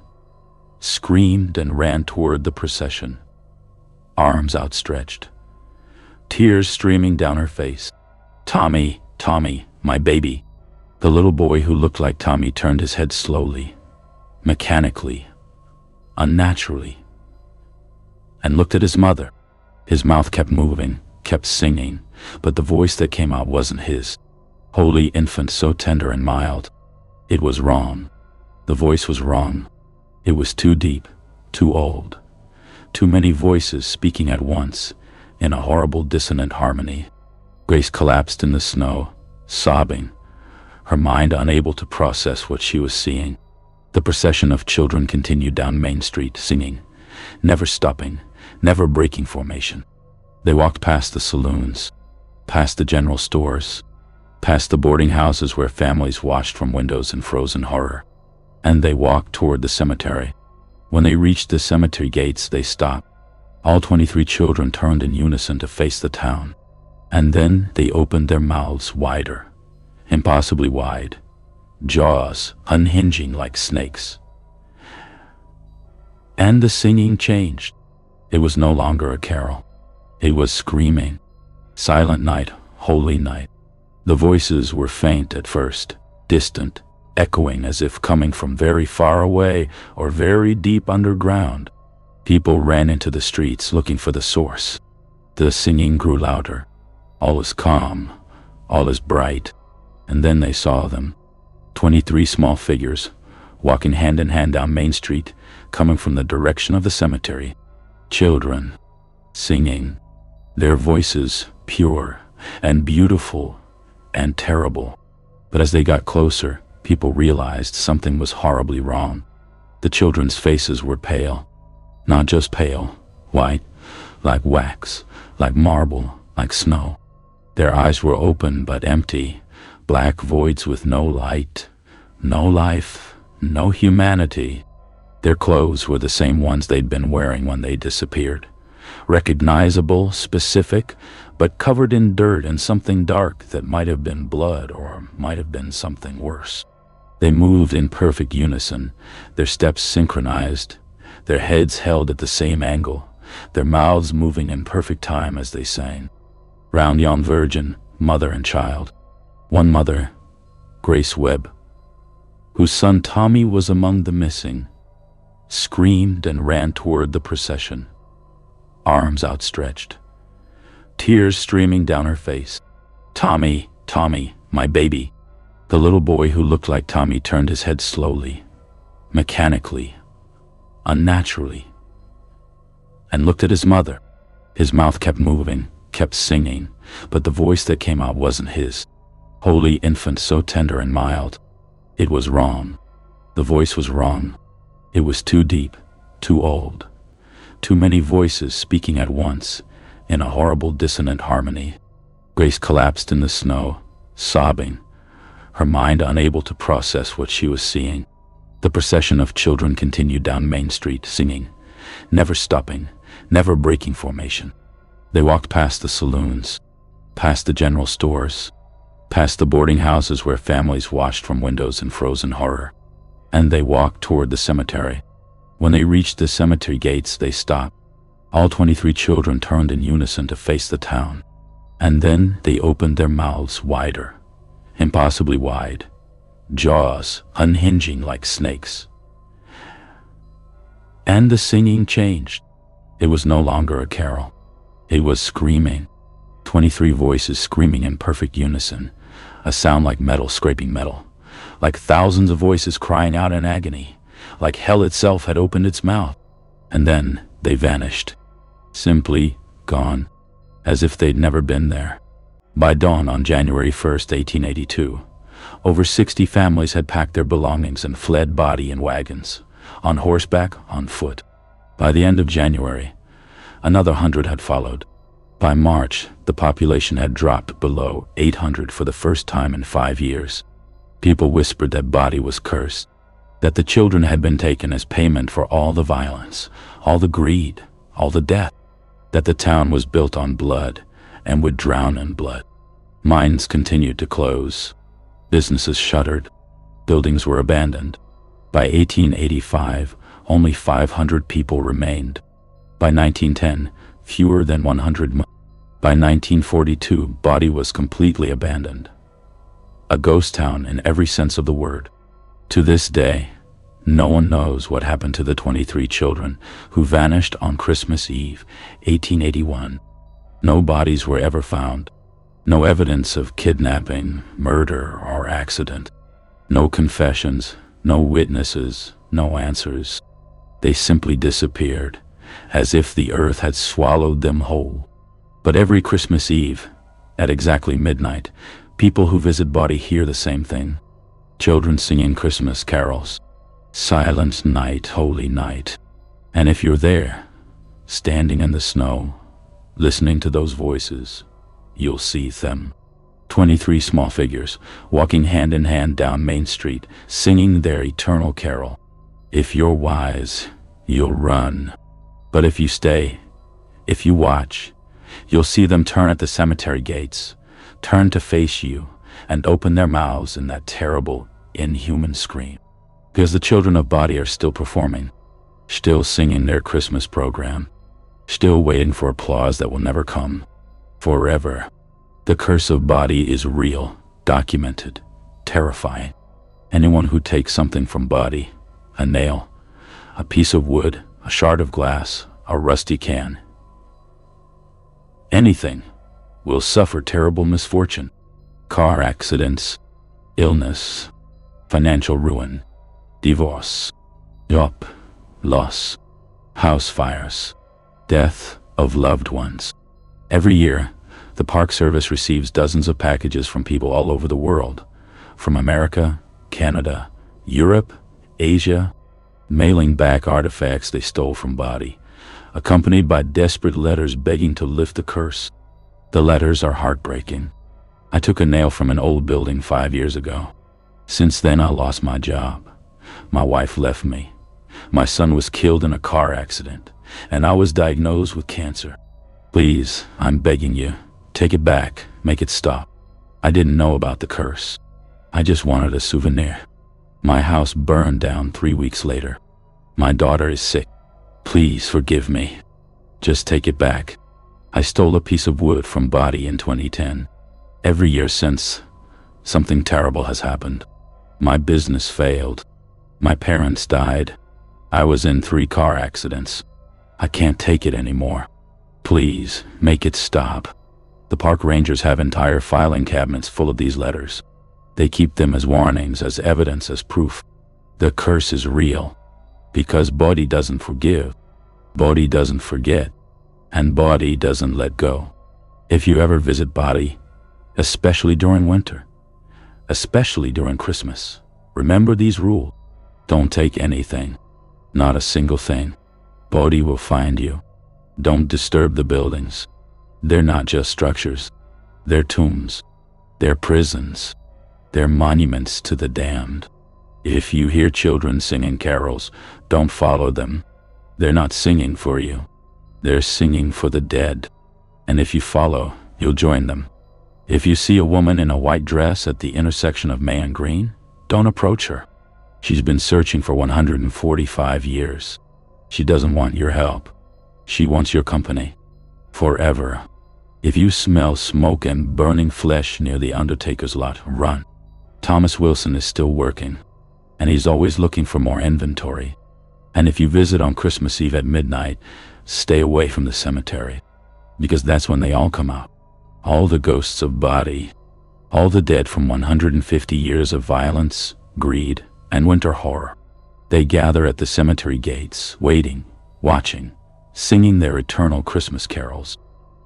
screamed and ran toward the procession, arms outstretched, tears streaming down her face. "Tommy, Tommy, my baby." The little boy who looked like Tommy turned his head slowly, mechanically, unnaturally, and looked at his mother. His mouth kept moving, kept singing, but the voice that came out wasn't his. Holy infant, so tender and mild. It was wrong. The voice was wrong. It was too deep, too old, Too many voices speaking at once, in a horrible dissonant harmony. Grace collapsed in the snow, sobbing, her mind unable to process what she was seeing. The procession of children continued down Main Street, singing, never stopping, never breaking formation. They walked past the saloons, past the general stores, past the boarding houses where families watched from windows in frozen horror. And they walked toward the cemetery. When they reached the cemetery gates, they stopped. All 23 children turned in unison to face the town. And then they opened their mouths wider, impossibly wide, jaws unhinging like snakes. And the singing changed. It was no longer a carol. It was screaming. Silent night, holy night. The voices were faint at first, distant, echoing as if coming from very far away or very deep underground. People ran into the streets looking for the source. The singing grew louder. All is calm, all is bright. And then they saw them. 23 small figures, walking hand in hand down Main Street, coming from the direction of the cemetery. Children, singing. Their voices pure and beautiful and terrible. But as they got closer, people realized something was horribly wrong. The children's faces were pale. Not just pale, white, like wax, like marble, like snow. Their eyes were open but empty, black voids with no light, no life, no humanity. Their clothes were the same ones they'd been wearing when they disappeared. Recognizable, specific, but covered in dirt and something dark that might have been blood or might have been something worse. They moved in perfect unison, their steps synchronized, their heads held at the same angle, their mouths moving in perfect time as they sang. Round yon virgin, mother and child. One mother, Grace Webb, whose son Tommy was among the missing, screamed and ran toward the procession, arms outstretched, tears streaming down her face. Tommy, Tommy, my baby. The little boy who looked like Tommy turned his head slowly, mechanically, unnaturally, and looked at his mother. His mouth kept moving, kept singing, but the voice that came out wasn't his. Holy infant, so tender and mild. It was wrong. The voice was wrong. It was too deep, too old. Too many voices speaking at once, in a horrible dissonant harmony. Grace collapsed in the snow, sobbing, her mind unable to process what she was seeing. The procession of children continued down Main Street, singing, never stopping, never breaking formation. They walked past the saloons, past the general stores, past the boarding houses where families watched from windows in frozen horror. And they walked toward the cemetery. When they reached the cemetery gates, they stopped. All 23 children turned in unison to face the town. And then they opened their mouths wider, impossibly wide, jaws unhinging like snakes. And the singing changed. It was no longer a carol. It was screaming. 23 voices screaming in perfect unison, a sound like metal scraping metal, like thousands of voices crying out in agony, like hell itself had opened its mouth. And then they vanished, simply gone, as if they'd never been there. By dawn on January 1st, 1882, over 60 families had packed their belongings and fled Bodie in wagons, on horseback, on foot. By the end of January, another 100 had followed. By March, the population had dropped below 800 for the first time in 5 years. People whispered that Bodie was cursed, that the children had been taken as payment for all the violence, all the greed, all the death, that the town was built on blood and would drown in blood. Mines continued to close. Businesses shuttered. Buildings were abandoned. By 1885, only 500 people remained. By 1910, fewer than 100. By 1942, Bodie was completely abandoned. A ghost town in every sense of the word. To this day, no one knows what happened to the 23 children who vanished on Christmas Eve, 1881. No bodies were ever found. No evidence of kidnapping, murder, or accident. No confessions, no witnesses, no answers. They simply disappeared, as if the earth had swallowed them whole. But every Christmas Eve, at exactly midnight, people who visit Bodie hear the same thing. Children singing Christmas carols. Silent night, holy night. And if you're there, standing in the snow, listening to those voices, you'll see them. 23 small figures, walking hand in hand down Main Street, singing their eternal carol. If you're wise, you'll run. But if you stay, if you watch, you'll see them turn at the cemetery gates, turn to face you, and open their mouths in that terrible, inhuman scream. Because the children of Bodie are still performing, still singing their Christmas program, still waiting for applause that will never come. Forever. The curse of Bodie is real, documented, terrifying. Anyone who takes something from Bodie, a nail, a piece of wood, a shard of glass, a rusty can, anything, will suffer terrible misfortune. Car accidents, illness, financial ruin, divorce, job loss, house fires, death of loved ones. Every year, the Park Service receives dozens of packages from people all over the world, from America, Canada, Europe, Asia, mailing back artifacts they stole from Bodie, accompanied by desperate letters begging to lift the curse. The letters are heartbreaking. I took a nail from an old building 5 years ago. Since then, I lost my job. My wife left me. My son was killed in a car accident, and I was diagnosed with cancer. Please, I'm begging you, take it back, make it stop. I didn't know about the curse. I just wanted a souvenir. My house burned down 3 weeks later. My daughter is sick. Please forgive me. Just take it back. I stole a piece of wood from Bodie in 2010. Every year since, something terrible has happened. My business failed. My parents died. I was in 3 car accidents. I can't take it anymore. Please, make it stop. The park rangers have entire filing cabinets full of these letters. They keep them as warnings, as evidence, as proof. The curse is real. Because Bodie doesn't forgive. Bodie doesn't forget. And Bodie doesn't let go. If you ever visit Bodie, especially during winter, especially during Christmas, remember these rules. Don't take anything. Not a single thing. Bodie will find you. Don't disturb the buildings. They're not just structures. They're tombs. They're prisons. They're monuments to the damned. If you hear children singing carols, don't follow them. They're not singing for you. They're singing for the dead. And if you follow, you'll join them. If you see a woman in a white dress at the intersection of May and Green, don't approach her. She's been searching for 145 years. She doesn't want your help. She wants your company. Forever. If you smell smoke and burning flesh near the Undertaker's lot, run. Thomas Wilson is still working, and he's always looking for more inventory. And if you visit on Christmas Eve at midnight, stay away from the cemetery, because that's when they all come out. All the ghosts of Bodie, all the dead from 150 years of violence, greed, and winter horror. They gather at the cemetery gates, waiting, watching, singing their eternal Christmas carols,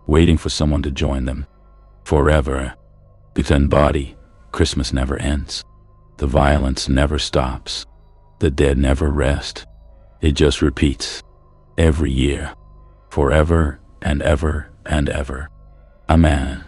waiting for someone to join them. Forever. Because in Bodie, Christmas never ends. The violence never stops. The dead never rest. It just repeats. Every year. Forever and ever and ever. Amen.